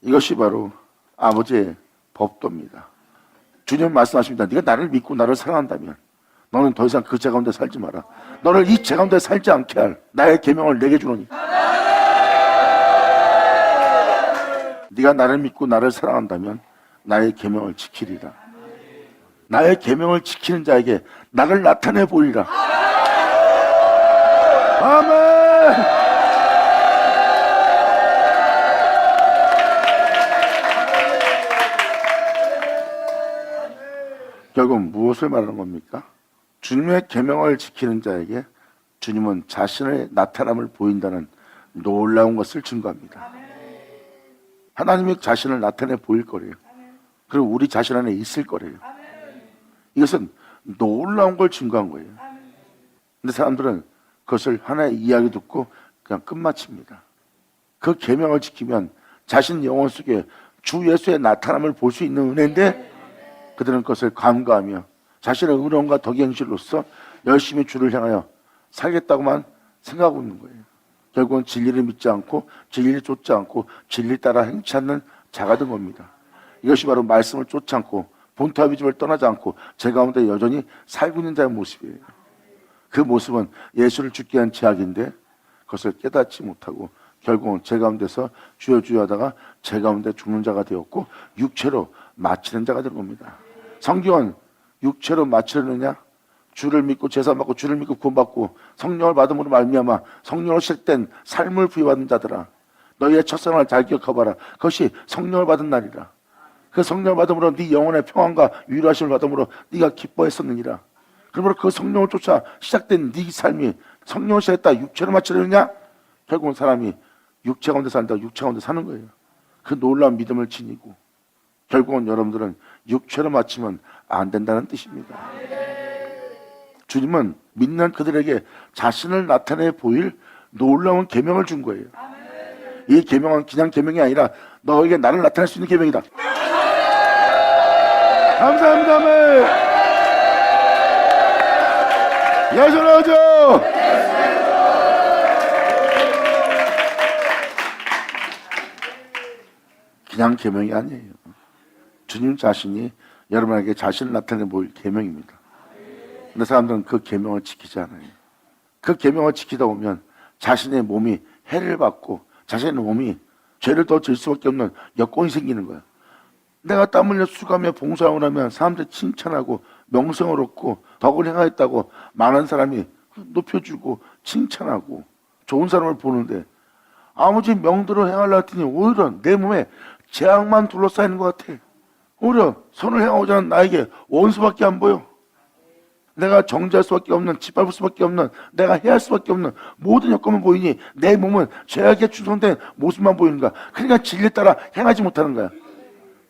S1: 이것이 바로 아버지의 법도입니다. 주님 말씀하십니다. 네가 나를 믿고 나를 사랑한다면 너는 더 이상 그 죄 가운데 살지 마라. 너를 이 죄 가운데 살지 않게 할 나의 계명을 내게 주노니. 네가 나를 믿고 나를 사랑한다면 나의 계명을 지키리라. 나의 계명을 지키는 자에게 나를 나타내 보이라. 아멘. 결국 무엇을 말하는 겁니까? 주님의 계명을 지키는 자에게 주님은 자신의 나타남을 보인다는 놀라운 것을 증거합니다. 하나님이 자신을 나타내 보일 거래요. 그리고 우리 자신 안에 있을 거래요. 이것은 놀라운 걸 증거한 거예요. 근데 사람들은 그것을 하나의 이야기 듣고 그냥 끝마칩니다. 그 계명을 지키면 자신 영혼 속에 주 예수의 나타남을 볼 수 있는 은혜인데 그들은 그것을 간과하며 자신의 의로움과 덕행실로서 열심히 주를 향하여 살겠다고만 생각하고 있는 거예요. 결국은 진리를 믿지 않고 진리를 쫓지 않고 진리 따라 행치 않는 자가 된 겁니다. 이것이 바로 말씀을 쫓지 않고 본토와 비집을 떠나지 않고 제 가운데 여전히 살고 있는 자의 모습이에요. 그 모습은 예수를 죽게 한 죄악인데 그것을 깨닫지 못하고 결국은 제 가운데서 주여 주여 하다가 제 가운데 죽는 자가 되었고 육체로 마치는 자가 된 겁니다. 성경은 육체로 마치려느냐? 주를 믿고 제사받고 주를 믿고 구원받고 성령을 받음으로 말미암아 성령으로 시작된 삶을 부여받은 자들아, 너희의 첫사랑을 잘 기억하봐라. 그것이 성령을 받은 날이라. 그 성령을 받음으로 네 영혼의 평안과 위로하심을 받음으로 네가 기뻐했었느니라. 그러므로 그 성령을 쫓아 시작된 네 삶이 성령을 시작했다 육체로 마치려느냐? 결국은 사람이 육체 가운데 산다 육체 가운데 사는 거예요. 그 놀라운 믿음을 지니고 결국은 여러분들은 육체로 마치면 안 된다는 뜻입니다. 주님은 믿는 그들에게 자신을 나타내 보일 놀라운 계명을 준 거예요. 이 계명은 그냥 계명이 아니라 너에게 나를 나타낼 수 있는 계명이다. 감사합니다. 아멘. 여전하죠. 그냥 계명이 아니에요. 주님 자신이 여러분에게 자신을 나타내 보일 계명입니다. 근데 사람들은 그 계명을 지키지 않아요. 그 계명을 지키다 보면 자신의 몸이 해를 받고 자신의 몸이 죄를 더 질 수밖에 없는 여건이 생기는 거야. 내가 땀 흘려 수고하며 봉사하고 나면 사람들이 칭찬하고 명성을 얻고 덕을 행하였다고 많은 사람이 높여주고 칭찬하고 좋은 사람을 보는데 아무리 명도를 행하려 했더니 오히려 내 몸에 재앙만 둘러싸이는 것 같아. 오히려 선을 행하고자 하는 나에게 원수밖에 안 보여. 내가 정죄할 수밖에 없는, 짓밟을 수밖에 없는, 내가 해야 할 수밖에 없는 모든 여건만 보이니 내 몸은 죄악에 충성된 모습만 보이는 거야. 그러니까 진리를 따라 행하지 못하는 거야.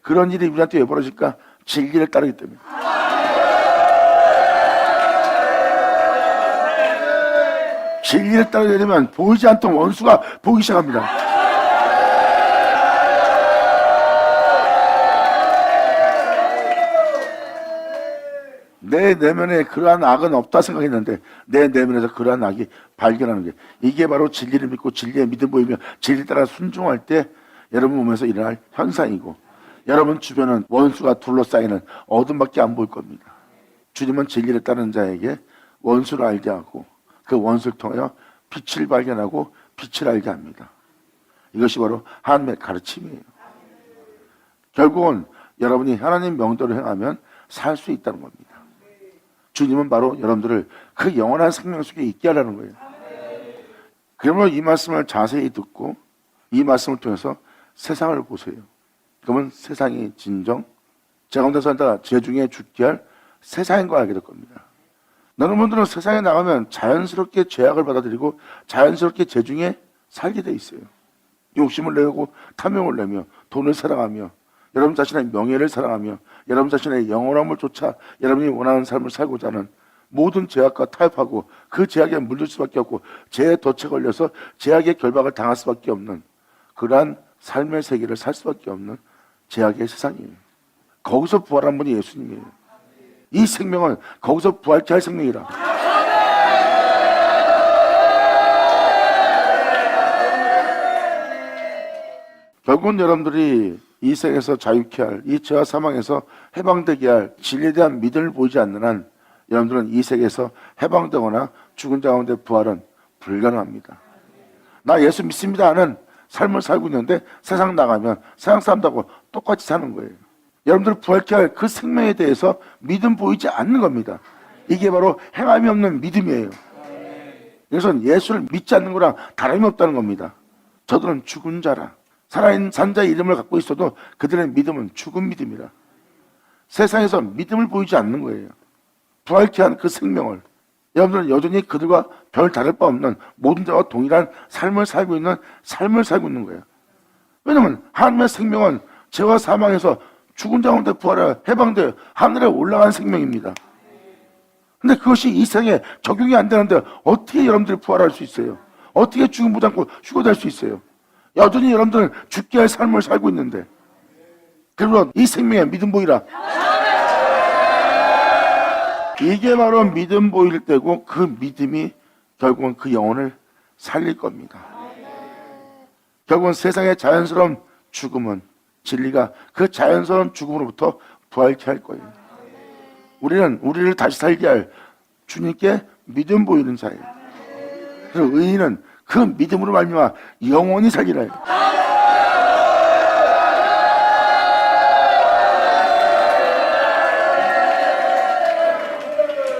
S1: 그런 일이 우리한테 왜 벌어질까? 진리를 따르기 때문에. 진리를 따르게 되면 보이지 않던 원수가 보이기 시작합니다. 내 내면에 그러한 악은 없다 생각했는데 내 내면에서 그러한 악이 발견하는 게, 이게 바로 진리를 믿고 진리의 믿음 보이며 진리 따라 순종할 때 여러분 몸에서 일어날 현상이고, 여러분 주변은 원수가 둘러싸이는 어둠밖에 안 보일 겁니다. 주님은 진리를 따르는 자에게 원수를 알게 하고 그 원수를 통하여 빛을 발견하고 빛을 알게 합니다. 이것이 바로 하나님의 가르침이에요. 결국은 여러분이 하나님 명도를 행하면 살 수 있다는 겁니다. 주님은 바로 여러분들을 그 영원한 생명 속에 있게 하라는 거예요. 그러므로 이 말씀을 자세히 듣고 이 말씀을 통해서 세상을 보세요. 그러면 세상이 진정 제 가운데 살다 제 중에 죽게 할 세상인 걸 알게 될 겁니다. 여러분들은 세상에 나가면 자연스럽게 죄악을 받아들이고 자연스럽게 제 중에 살게 돼 있어요. 욕심을 내고 탐욕을 내며 돈을 사랑하며 여러분 자신의 명예를 사랑하며 여러분 자신의 영원함을 쫓아 여러분이 원하는 삶을 살고자 하는 모든 죄악과 타협하고 그 죄악에 물들 수밖에 없고 죄에 덫에 걸려서 죄악의 결박을 당할 수밖에 없는 그러한 삶의 세계를 살 수밖에 없는 죄악의 세상이에요. 거기서 부활한 분이 예수님이에요. 이 생명은 거기서 부활케 할 생명이라. 결국은 여러분들이 이 세상에서 자유케 할, 이 죄와 사망에서 해방되게 할 진리에 대한 믿음을 보이지 않는 한 여러분들은 이 세계에서 해방되거나 죽은 자 가운데 부활은 불가능합니다. 나 예수 믿습니다 하는 삶을 살고 있는데 세상 나가면 세상 사람들하고 똑같이 사는 거예요. 여러분들 부활케 할 그 생명에 대해서 믿음 보이지 않는 겁니다. 이게 바로 행함이 없는 믿음이에요. 그래서 예수를 믿지 않는 거랑 다름이 없다는 겁니다. 저들은 죽은 자라. 살아있는 산자의 이름을 갖고 있어도 그들의 믿음은 죽은 믿음이라. 세상에서 믿음을 보이지 않는 거예요. 부활케 한 그 생명을 여러분들은 여전히 그들과 별 다를 바 없는 모든 자와 동일한 삶을 살고 있는 거예요. 왜냐하면 하나님의 생명은 죄와 사망에서 죽은 자 가운데 부활해 해방되어 하늘에 올라간 생명입니다. 근데 그것이 이 세상에 적용이 안 되는데 어떻게 여러분들이 부활할 수 있어요? 어떻게 죽음보다 않고 휴거될 수 있어요? 여전히 여러분들은 죽게 할 삶을 살고 있는데. 그러므로 이 생명에 믿음 보이라. 이게 바로 믿음 보일 때고 그 믿음이 결국은 그 영혼을 살릴 겁니다. 결국은 세상의 자연스러운 죽음은 진리가 그 자연스러운 죽음으로부터 부활케 할 거예요. 우리는 우리를 다시 살게 할 주님께 믿음 보이는 자예요. 그래서 의인은 그 믿음으로 말미암아 영원히 살리라 해요.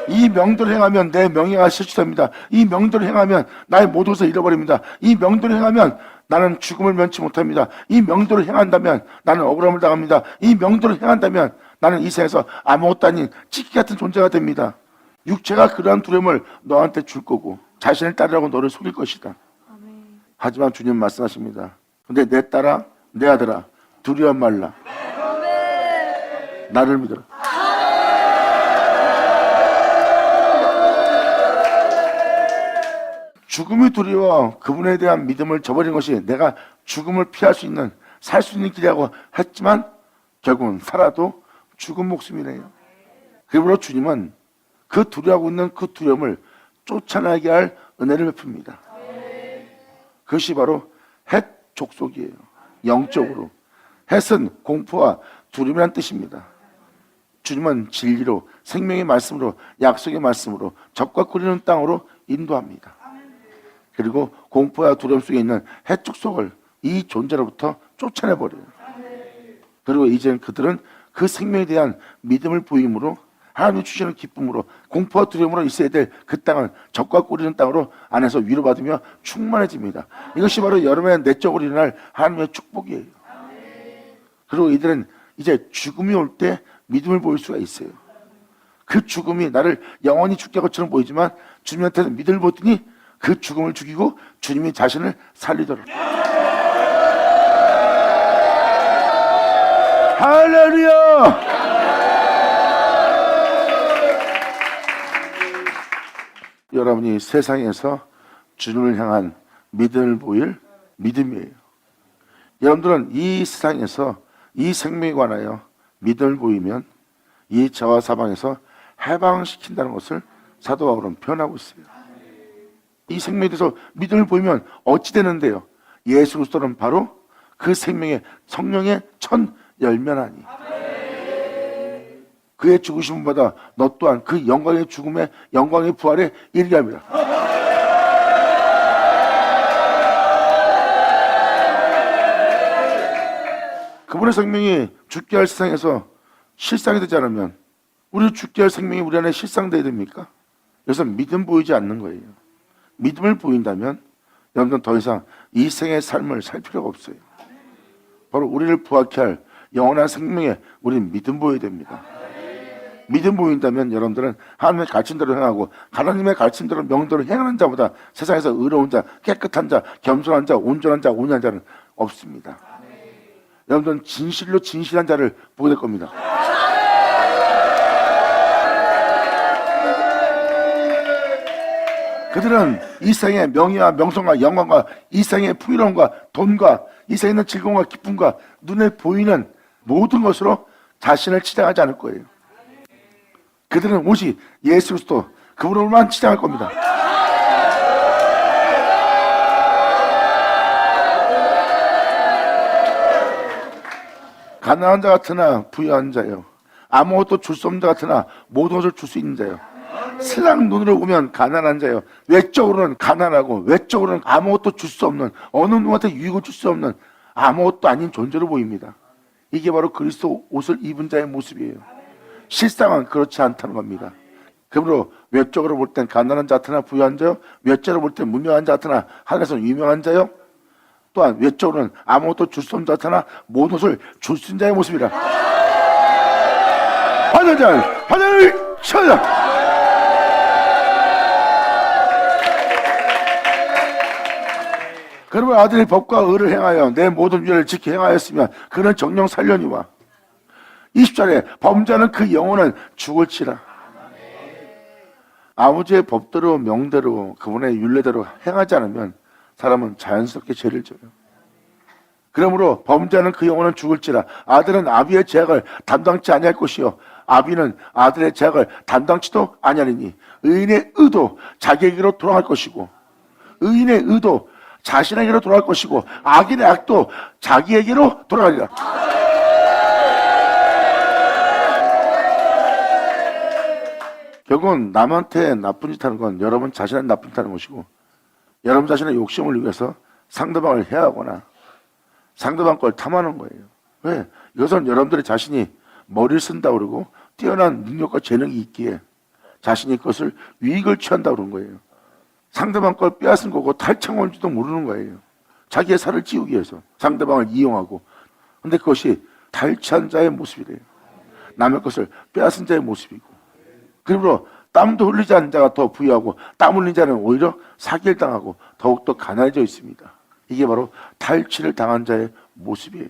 S1: 이 명도를 행하면 내 명예가 실추됩니다. 이 명도를 행하면 나의 모든 것을 잃어버립니다. 이 명도를 행하면 나는 죽음을 면치 못합니다. 이 명도를 행한다면 나는 억울함을 당합니다. 이 명도를 행한다면 나는 이 세상에서 아무것도 아닌 찌끼 같은 존재가 됩니다. 육체가 그러한 두려움을 너한테 줄 거고 자신을 따르라고 너를 속일 것이다. 하지만 주님 말씀하십니다. 근데 내 딸아, 내 아들아, 두려워 말라. 나를 믿어라. 죽음이 두려워 그분에 대한 믿음을 저버린 것이 내가 죽음을 피할 수 있는, 살 수 있는 길이라고 했지만 결국은 살아도 죽은 목숨이네요. 그러므로 주님은 그 두려워하고 있는 그 두려움을 쫓아나게 할 은혜를 베풉니다. 그것이 바로 헷 족속이에요. 영적으로. 헷은 공포와 두려움이란 뜻입니다. 주님은 진리로, 생명의 말씀으로, 약속의 말씀으로 적과 꿀리는 땅으로 인도합니다. 그리고 공포와 두려움 속에 있는 헷 족속을 이 존재로부터 쫓아내버려요. 그리고 이제는 그들은 그 생명에 대한 믿음을 보임으로 하나님이 주시는 기쁨으로 공포와 두려움으로 있어야 될 그 땅은 적과 꿀리는 땅으로 안에서 위로받으며 충만해집니다. 이것이 바로 여러분의 내적으로 일어날 하나님의 축복이에요. 그리고 이들은 이제 죽음이 올 때 믿음을 보일 수가 있어요. 그 죽음이 나를 영원히 죽게 할 것처럼 보이지만 주님한테는 믿음을 보더니 그 죽음을 죽이고 주님이 자신을 살리도록. 할렐루야! 여러분이 세상에서 주님을 향한 믿음을 보일 믿음이에요. 여러분들은 이 세상에서 이 생명에 관하여 믿음을 보이면 이 죄와 사망에서 해방시킨다는 것을 사도 바울은 표현하고 있어요. 이 생명에 대해서 믿음을 보이면 어찌 되는데요? 예수 그리스도는 바로 그 생명의 성령의 첫 열매나니 그의 죽으심보다 너 또한 그 영광의 죽음에 영광의 부활에 이르게 합니다. 그분의 생명이 죽게 할 세상에서 실상이 되지 않으면 우리 죽게 할 생명이 우리 안에 실상돼야 됩니까? 그래서 믿음 보이지 않는 거예요. 믿음을 보인다면 여러분들 더 이상 이 생의 삶을 살 필요가 없어요. 바로 우리를 부활케 할 영원한 생명에 우리는 믿음 보여야 됩니다. 믿음 보인다면 여러분들은 하나님의 가르침대로 행하고 하나님의 가르침대로 명대로 행하는 자보다 세상에서 의로운 자, 깨끗한 자, 겸손한 자, 온전한 자, 온유한 자는 없습니다. 여러분들은 진실로 진실한 자를 보게 될 겁니다. 그들은 이 세상의 명예와 명성과 영광과 이 세상의 풍요로움과 돈과 이 세상에 있는 즐거움과 기쁨과 눈에 보이는 모든 것으로 자신을 치장하지 않을 거예요. 그들은 오직 예수 그리스도 그분으로만 치장할 겁니다. 가난한 자 같으나 부유한 자요, 아무것도 줄 수 없는 자 같으나 모든 것을 줄 수 있는 자요. 세상 눈으로 보면 가난한 자요, 외적으로는 가난하고 외적으로는 아무것도 줄 수 없는, 어느 누구한테 유익을 줄 수 없는 아무것도 아닌 존재로 보입니다. 이게 바로 그리스도 옷을 입은 자의 모습이에요. 실상은 그렇지 않다는 겁니다. 그러므로 외적으로 볼 땐 가난한 자 같으나 부유한 자요, 외적으로 볼 땐 무명한 자 같으나 하늘에서 유명한 자요, 또한 외적으로는 아무것도 줄 수 없는 자 같으나 모든 것을 줄 수 있는 자의 모습이라. 하늘 쳐라. 그러면 아들이 법과 의를 행하여 내 모든 위를 지켜 행하였으면 그는 정령 살려니와. 20절에 범죄하는 그 영혼은 죽을지라. 아버지의 법대로 명대로 그분의 율례대로 행하지 않으면 사람은 자연스럽게 죄를 져요. 그러므로 범죄하는 그 영혼은 죽을지라. 아들은 아비의 죄악을 담당치 아니할 것이요 아비는 아들의 죄악을 담당치도 아니하리니 의인의 의도 자기에게로 돌아갈 것이고 의인의 의도 자신에게로 돌아갈 것이고 악인의 악도 자기에게로 돌아가리라. 결국은 남한테 나쁜 짓 하는 건 여러분 자신한테 나쁜 짓 하는 것이고 여러분 자신의 욕심을 위해서 상대방을 해하거나 상대방 걸 탐하는 거예요. 왜? 이것은 여러분들의 자신이 머리를 쓴다 그러고 뛰어난 능력과 재능이 있기에 자신이 그것을 유익을 취한다 그런 거예요. 상대방 걸 빼앗은 거고 탈창한 줄도 모르는 거예요. 자기의 살을 찌우기 위해서 상대방을 이용하고. 근데 그것이 탈취한 자의 모습이래요. 남의 것을 빼앗은 자의 모습이고. 그러므로 땀도 흘리지 않는 자가 더 부유하고 땀 흘린 자는 오히려 사기를 당하고 더욱더 가난해져 있습니다. 이게 바로 탈취를 당한 자의 모습이에요.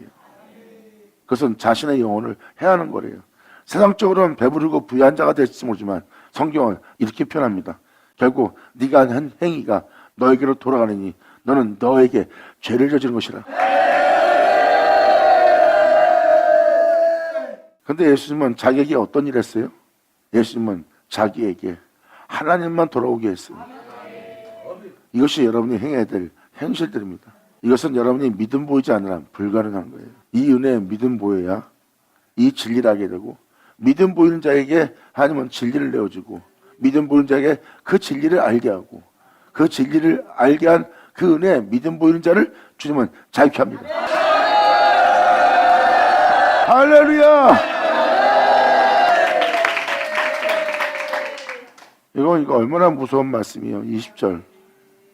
S1: 그것은 자신의 영혼을 해하는 거래요. 세상적으로는 배부르고 부유한 자가 될지 모르지만 성경은 이렇게 표현합니다. 결국 네가 한 행위가 너에게로 돌아가느니 너는 너에게 죄를 저지른 것이라. 그런데 예수님은 자기에게 어떤 일을 했어요? 예수님은 자기에게 하나님만 돌아오게 했어요. 이것이 여러분이 행해야 될 행실들입니다. 이것은 여러분이 믿음 보이지 않으면 불가능한 거예요. 이 은혜에 믿음 보여야 이 진리를 알게 되고 믿음 보이는 자에게 하나님은 진리를 내어주고 믿음 보이는 자에게 그 진리를 알게 하고 그 진리를 알게 한 그 은혜에 믿음 보이는 자를 주님은 자유케 합니다. 할렐루야! 이거 얼마나 무서운 말씀이에요. 20절.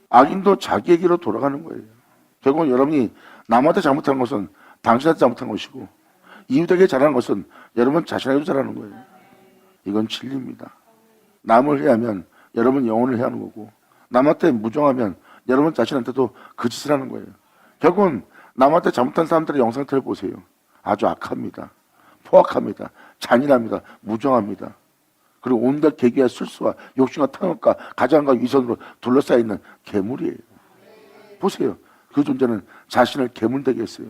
S1: 악인도 자기에게로 돌아가는 거예요. 결국은 여러분이 남한테 잘못한 것은 당신한테 잘못한 것이고 이웃에게 잘하는 것은 여러분 자신에게도 잘하는 거예요. 이건 진리입니다. 남을 해하면 여러분 영혼을 해하는 거고 남한테 무정하면 여러분 자신한테도 그 짓을 하는 거예요. 결국은 남한테 잘못한 사람들의 영상들을 보세요. 아주 악합니다. 포악합니다. 잔인합니다. 무정합니다. 그리고 온갖 계기와 술수와 욕심과 탐욕과 가장과 위선으로 둘러싸여 있는 괴물이에요. 보세요. 그 존재는 자신을 괴물되게 했어요.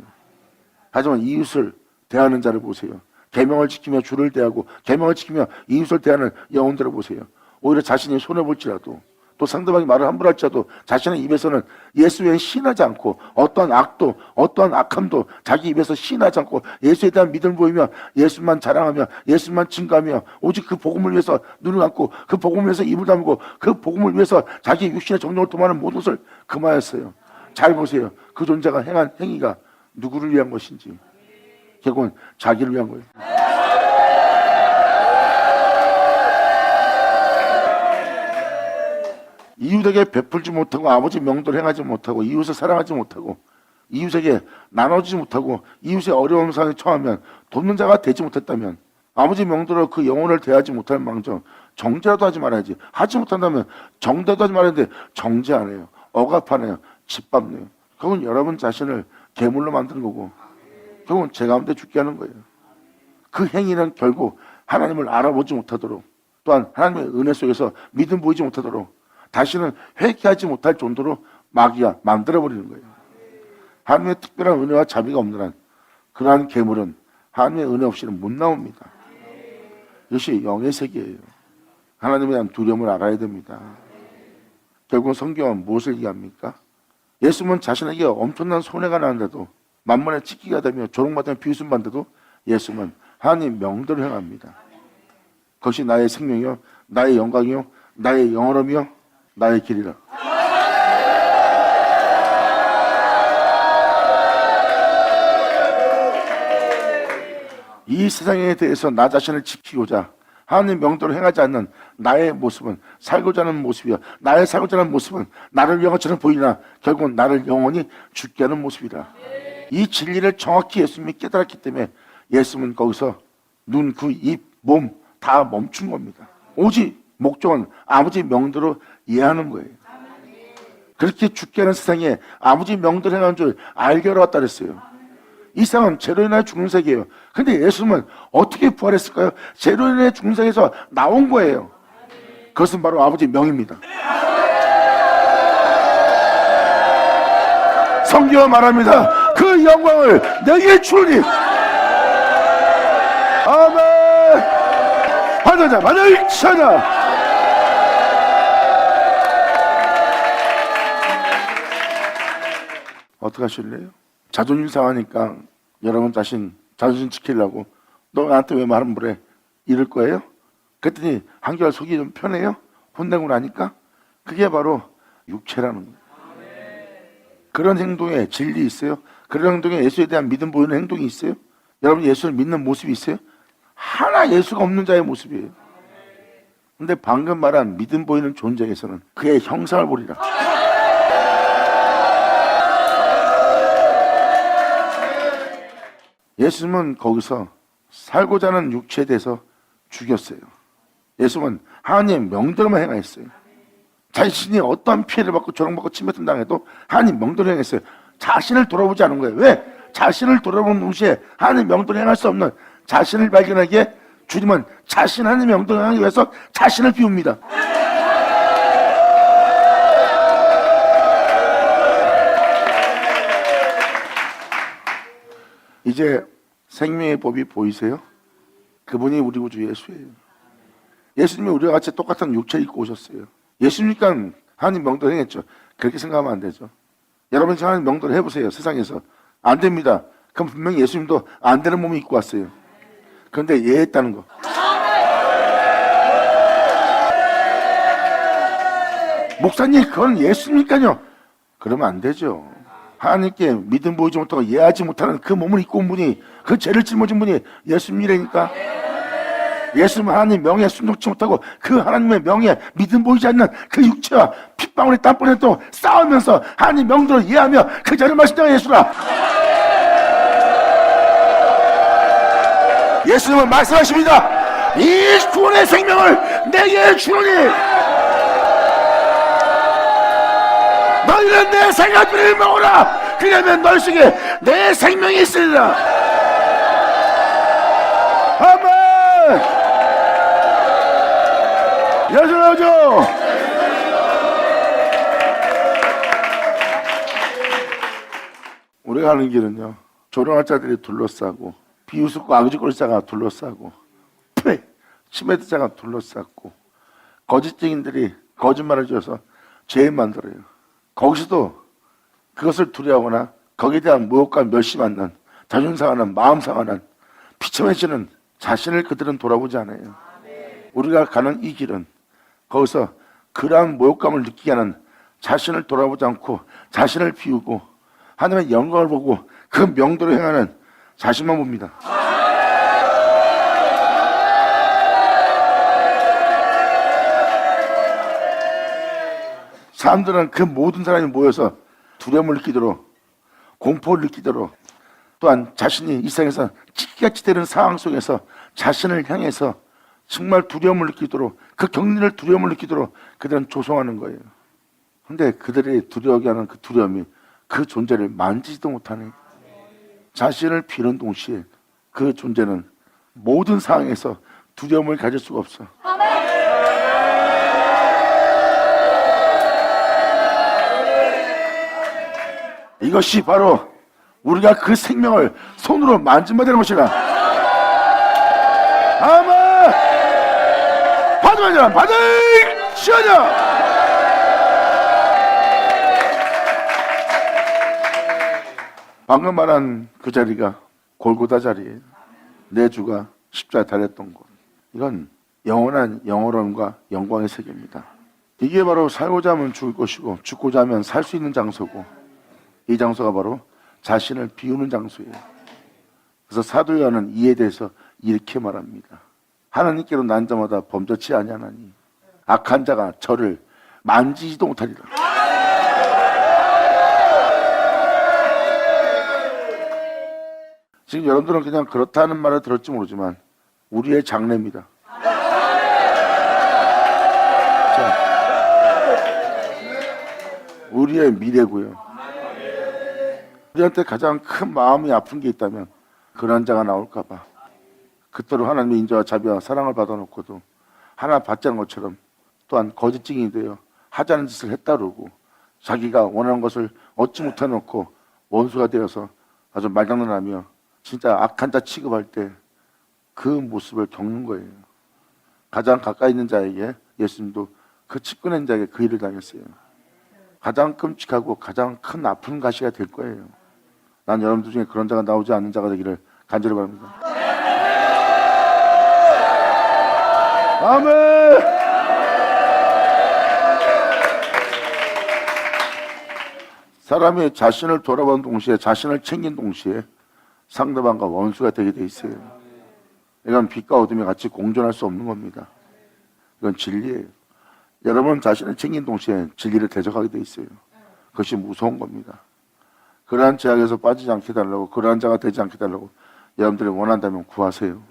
S1: 하지만 이웃을 대하는 자를 보세요. 계명을 지키며 주를 대하고 계명을 지키며 이웃을 대하는 영혼들을 보세요. 오히려 자신이 손해볼지라도 또 상대방이 말을 함부로 할지라도 자신의 입에서는 예수 외에 시인하지 않고 어떠한 악도 어떠한 악함도 자기 입에서 시인하지 않고 예수에 대한 믿음을 보이며 예수만 자랑하며 예수만 증거하며 오직 그 복음을 위해서 눈을 감고 그 복음을 위해서 입을 다물고 그 복음을 위해서 자기 육신의 정욕을 도모하는 모든 것을 금하였어요. 잘 보세요. 그 존재가 행한 행위가 누구를 위한 것인지 결국은 자기를 위한 거예요. 이웃에게 베풀지 못하고 아버지 명도를 행하지 못하고 이웃을 사랑하지 못하고 이웃에게 나눠주지 못하고 이웃의 어려운 상황에 처하면 돕는 자가 되지 못했다면 아버지 명도로 그 영혼을 대하지 못할 망정 정죄라도 하지 말아야지. 하지 못한다면 정죄도 하지 말아야 되는데 정죄 안 해요. 억압하네요. 짓밟네요. 그건 여러분 자신을 괴물로 만드는 거고 결국은 제 가운데 죽게 하는 거예요. 그 행위는 결국 하나님을 알아보지 못하도록 또한 하나님의 은혜 속에서 믿음 보이지 못하도록 다시는 회개하지 못할 정도로 마귀가 만들어버리는 거예요. 하나님의 특별한 은혜와 자비가 없는 한 그러한 괴물은 하나님의 은혜 없이는 못 나옵니다. 이것이 영의 세계예요. 하나님에 대한 두려움을 알아야 됩니다. 결국 성경은 무엇을 얘기합니까? 예수님은 자신에게 엄청난 손해가 나는데도 만번에 찢기가 되며 조롱받으며 비웃음 받는데도 예수님은 하나님 명도를 행합니다. 그것이 나의 생명이요 나의 영광이요 나의 영원함이요 나의 길이라. 이 세상에 대해서 나 자신을 지키고자 하나님 명도를 행하지 않는 나의 모습은 살고자 하는 모습이야. 나의 살고자 하는 모습은 나를 위한 것처럼 보이나 결국은 나를 영원히 죽게 하는 모습이라. 이 진리를 정확히 예수님이 깨달았기 때문에 예수님은 거기서 눈, 귀, 입, 몸 다 멈춘 겁니다. 오직 목적은 아버지 명도로 이해하는 거예요. 그렇게 죽게 하는 세상에 아버지 명도를 행하는 줄 알게 왔다 그랬어요. 이 세상은 죄로 인하여 죽는 세계예요. 근데 예수님은 어떻게 부활했을까요? 죄로 인하여 죽는 세계에서 나온 거예요. 그것은 바로 아버지 명입니다. 성경은 말합니다. 그 영광을 내게 주니 아멘. 하나자 만을 찾아 어떻게 하실래요? 자존심 상하니까 여러분 자존심 지키려고 너 나한테 왜 말 함부로 해? 이럴 거예요? 그랬더니 한결 속이 좀 편해요? 혼내고 나니까? 그게 바로 육체라는 거예요. 그런 행동에 진리 있어요? 그런 행동에 예수에 대한 믿음 보이는 행동이 있어요? 여러분 예수를 믿는 모습이 있어요? 하나 예수가 없는 자의 모습이에요. 근데 방금 말한 믿음 보이는 존재에서는 그의 형상을 보리라. 예수님은 거기서 살고자 하는 육체에 대해서 죽였어요. 예수님은 하나님의 명대로만 행하였어요. 자신이 어떠한 피해를 받고 조롱받고 침뱉음 당해도 하나님 명대로 행했어요. 자신을 돌아보지 않은 거예요. 왜? 자신을 돌아보는 동시에 하나님 명대로 행할 수 없는 자신을 발견하기에 주님은 자신 하나님 명대로 행하기 위해서 자신을 비웁니다. 이제 생명의 법이 보이세요? 그분이 우리 구주 예수예요. 예수님이 우리와 같이 똑같은 육체를 입고 오셨어요. 예수니까 하나님 명도를 행했죠. 그렇게 생각하면 안 되죠. 여러분 하나님 명도를 해보세요. 세상에서 안 됩니다. 그럼 분명히 예수님도 안 되는 몸을 입고 왔어요. 그런데 예했다는 거. 목사님 그건 예수니까요. 그러면 안 되죠. 하나님께 믿음 보이지 못하고 이해하지 못하는 그 몸을 입고 온 분이 그 죄를 짊어진 분이 예수님이라니까. 예수님은 하나님 명예에 순종치 못하고 그 하나님의 명예에 믿음 보이지 않는 그 육체와 핏방울이 땀방울이 또 싸우면서 하나님 명도를 이해하며 그 자를 마신 자가 예수라. 예수님은 말씀하십니다. 이 구원의 생명을 내게 주노니 너희는 내 생명을 먹어라. 그러면 너희 속에 내 생명이 있으리라. 아멘. 예수라죠. 우리가 하는 길은요, 조롱할 자들이 둘러싸고 비웃고 아그지거리 자가 둘러싸고 치매드 자가 둘러싸고 거짓증인들이 거짓말을 지어서 죄 만들어요. 거기서도 그것을 두려워하거나 거기에 대한 모욕과 멸시받는 자존심 상하는 마음 상하는 비참해지는 자신을 그들은 돌아보지 않아요. 우리가 가는 이 길은 거기서 그러한 모욕감을 느끼게 하는 자신을 돌아보지 않고 자신을 비우고 하나님의 영광을 보고 그 명도로 행하는 자신만 봅니다. 사람들은 그 모든 사람이 모여서 두려움을 느끼도록 공포를 느끼도록 또한 자신이 이 세상에서 찢기같이 되는 상황 속에서 자신을 향해서 정말 두려움을 느끼도록 그 격리를 두려움을 느끼도록 그들은 조성하는 거예요. 그런데 그들이 두려워하게 하는 그 두려움이 그 존재를 만지지도 못하네. 자신을 비는 동시에 그 존재는 모든 상황에서 두려움을 가질 수가 없어. 이것이 바로 우리가 그 생명을 손으로 만짐 되는 것이라. 아멘. 받으면 받을 시하냐. 방금 말한 그 자리가 골고다 자리예요. 내 주가 십자가에 달렸던 곳. 이건 영원한 영원함과 영광의 세계입니다. 이게 바로 살고자 하면 죽을 것이고 죽고자 하면 살 수 있는 장소고, 이 장소가 바로 자신을 비우는 장소예요. 그래서 사도 요한은 이에 대해서 이렇게 말합니다. 하나님께로 난 자마다 범죄치 아니하나니 악한 자가 저를 만지지도 못하리라. 지금 여러분들은 그냥 그렇다는 말을 들을지 모르지만 우리의 장래입니다. 자, 우리의 미래고요. 우리한테 가장 큰 마음이 아픈 게 있다면 그런 자가 나올까 봐 그토록 하나님의 인자와 자비와 사랑을 받아놓고도 하나 받지 않은 것처럼 또한 거짓 증인이 되어 하지 않은 짓을 했다 그러고 자기가 원하는 것을 얻지 못해놓고 원수가 되어서 아주 말장난하며 진짜 악한 자 취급할 때 그 모습을 겪는 거예요. 가장 가까이 있는 자에게 예수님도 그 측근한 자에게 그 일을 당했어요. 가장 끔찍하고 가장 큰 아픈 가시가 될 거예요. 난 여러분들 중에 그런 자가 나오지 않는 자가 되기를 간절히 바랍니다. 아멘. 사람이 자신을 돌아본 동시에 자신을 챙긴 동시에 상대방과 원수가 되게 돼 있어요. 이건 빛과 어둠이 같이 공존할 수 없는 겁니다. 이건 진리예요. 여러분 자신을 챙긴 동시에 진리를 대적하게 돼 있어요. 그것이 무서운 겁니다. 그러한 죄악에서 빠지지 않게 달라고, 그러한 자가 되지 않게 달라고 여러분들이 원한다면 구하세요.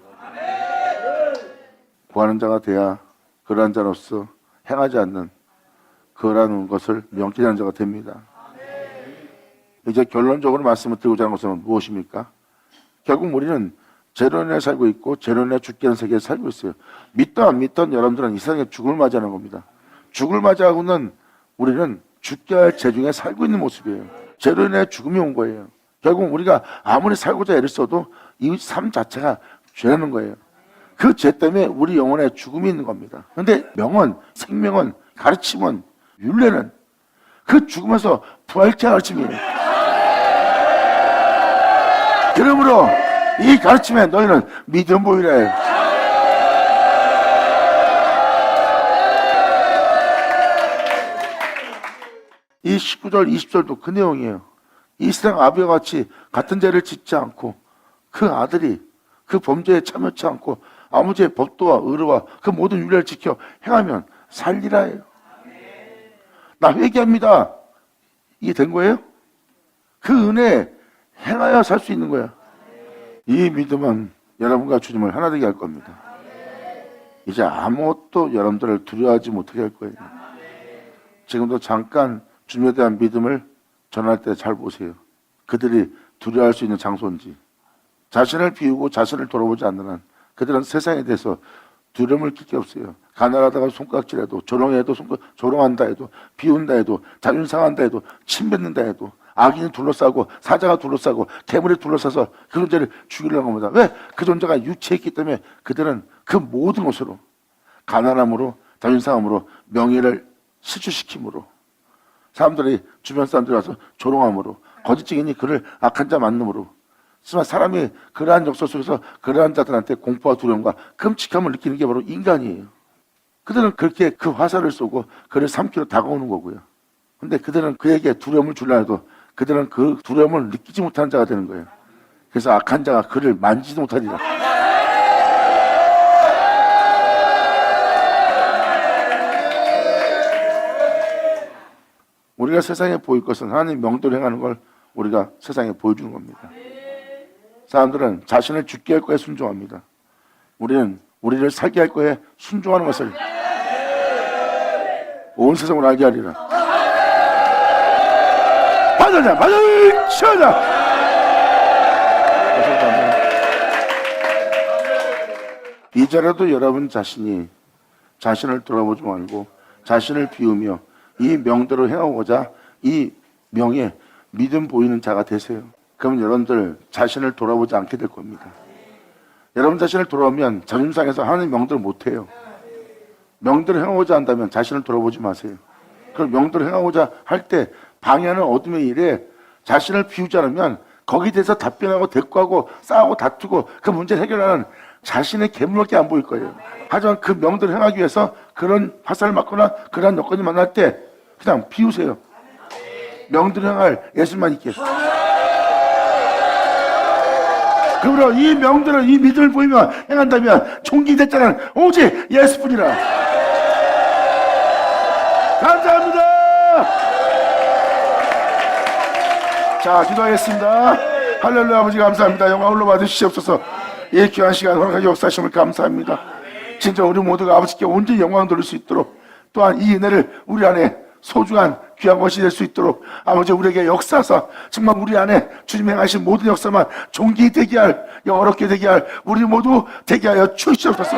S1: 구하는 자가 돼야 그러한 자로서 행하지 않는 그러한 것을 명쾌한 자가 됩니다. 이제 결론적으로 말씀을 드리고자 하는 것은 무엇입니까? 결국 우리는 죄로 인해 살고 있고 죄로 인해 죽게 하는 세계에 살고 있어요. 믿든 안 믿든 여러분들은 이 세상에 죽을 맞이하는 겁니다. 죽을 맞이하고는 우리는 죽게 할 죄 중에 살고 있는 모습이에요. 죄로 인해 죽음이 온 거예요. 결국 우리가 아무리 살고자 애를 써도 이 삶 자체가 죄라는 거예요. 그 죄 때문에 우리 영혼에 죽음이 있는 겁니다. 그런데 명언, 생명은, 가르침은, 율례는 그 죽음에서 부활케 가르침이에요. 그러므로 이 가르침에 너희는 믿음 보이라 해요. 이 19절, 20절도 그 내용이에요. 이 세상 아비와 같이 같은 죄를 짓지 않고 그 아들이 그 범죄에 참여치 않고 아무 죄 법도와 의로와 그 모든 율례를 지켜 행하면 살리라 해요. 나 회개합니다. 이게 된 거예요? 그 은혜 행하여 살 수 있는 거야. 이 믿음은 여러분과 주님을 하나 되게 할 겁니다. 이제 아무것도 여러분들을 두려워하지 못하게 할 거예요. 지금도 잠깐 주님에 대한 믿음을 전할 때 잘 보세요. 그들이 두려워할 수 있는 장소인지. 자신을 비우고 자신을 돌아보지 않는 한 그들은 세상에 대해서 두려움을 낄 게 없어요. 가난하다가 손깍질해도, 조롱해도 조롱한다 해도, 비운다 해도, 자존심 상한다 해도, 침뱉는다 해도, 악인이 둘러싸고 사자가 둘러싸고 괴물이 둘러싸서 그 존재를 죽이려고 합니다. 왜? 그 존재가 유치했기 때문에 그들은 그 모든 것으로 가난함으로 자존심상함으로 명예를 실추시킴으로 사람들이 주변 사람들이 와서 조롱함으로 거짓 증인이 그를 악한 자 만듦으로 하지만 사람이 그러한 역사 속에서 그러한 자들한테 공포와 두려움과 끔찍함을 느끼는 게 바로 인간이에요. 그들은 그렇게 그 화살을 쏘고 그를 삼키러 다가오는 거고요. 근데 그들은 그에게 두려움을 주려 해도 그들은 그 두려움을 느끼지 못하는 자가 되는 거예요. 그래서 악한 자가 그를 만지지도 못하리라. 우리가 세상에 보일 것은 하나님 명도를 행하는 걸 우리가 세상에 보여주는 겁니다. 사람들은 자신을 죽게 할 거에 순종합니다. 우리는 우리를 살게 할 거에 순종하는 것을 온 세상으로 알게 하리라. 받으자, 받을 치하자. 이제라도 여러분 자신이 자신을 돌아보지 말고 자신을 비우며 이 명대로 행하고자 이 명에 믿음 보이는 자가 되세요. 그러면 여러분들 자신을 돌아보지 않게 될 겁니다. 여러분 자신을 돌아보면 자존심상해서 하나님 명대로 못해요. 명대로 행하고자 한다면 자신을 돌아보지 마세요. 그럼 명대로 행하고자 할 때 방해하는 어둠의 일에 자신을 비우지 않으면 거기에 대해서 답변하고 대꾸하고 싸우고 다투고 그 문제를 해결하는 자신의 괴물밖에 안 보일 거예요. 하지만 그 명대로 행하기 위해서 그런 화살을 맞거나 그런 여건이 만날 때 그냥 비우세요. 명대로 행할 예수만 있게. 그러므로 이 명대로 이 믿음을 보이며 행한다면 종기 됐자는 오직 예수뿐이라. 감사합니다. 자, 기도하겠습니다. 할렐루야. 아버지 감사합니다. 영광 올려 받으시옵소서. 이 귀한 시간 허락하여 역사하심을 감사합니다. 진짜 우리 모두가 아버지께 온전히 영광 돌릴 수 있도록 또한 이 은혜를 우리 안에 소중한 귀한 것이 될 수 있도록 아버지 우리에게 역사하사 정말 우리 안에 주님 행하신 모든 역사만 존귀되게 할 영어롭게 되게 할 우리 모두 되게 하여 주시옵소서.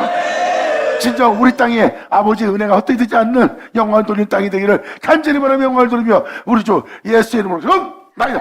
S1: 진짜 우리 땅에 아버지의 은혜가 헛되이 되지 않는 영광을 돌리는 땅이 되기를 간절히 바라며 영광을 돌리며 우리 주 예수의 이름으로 그럼 나이다.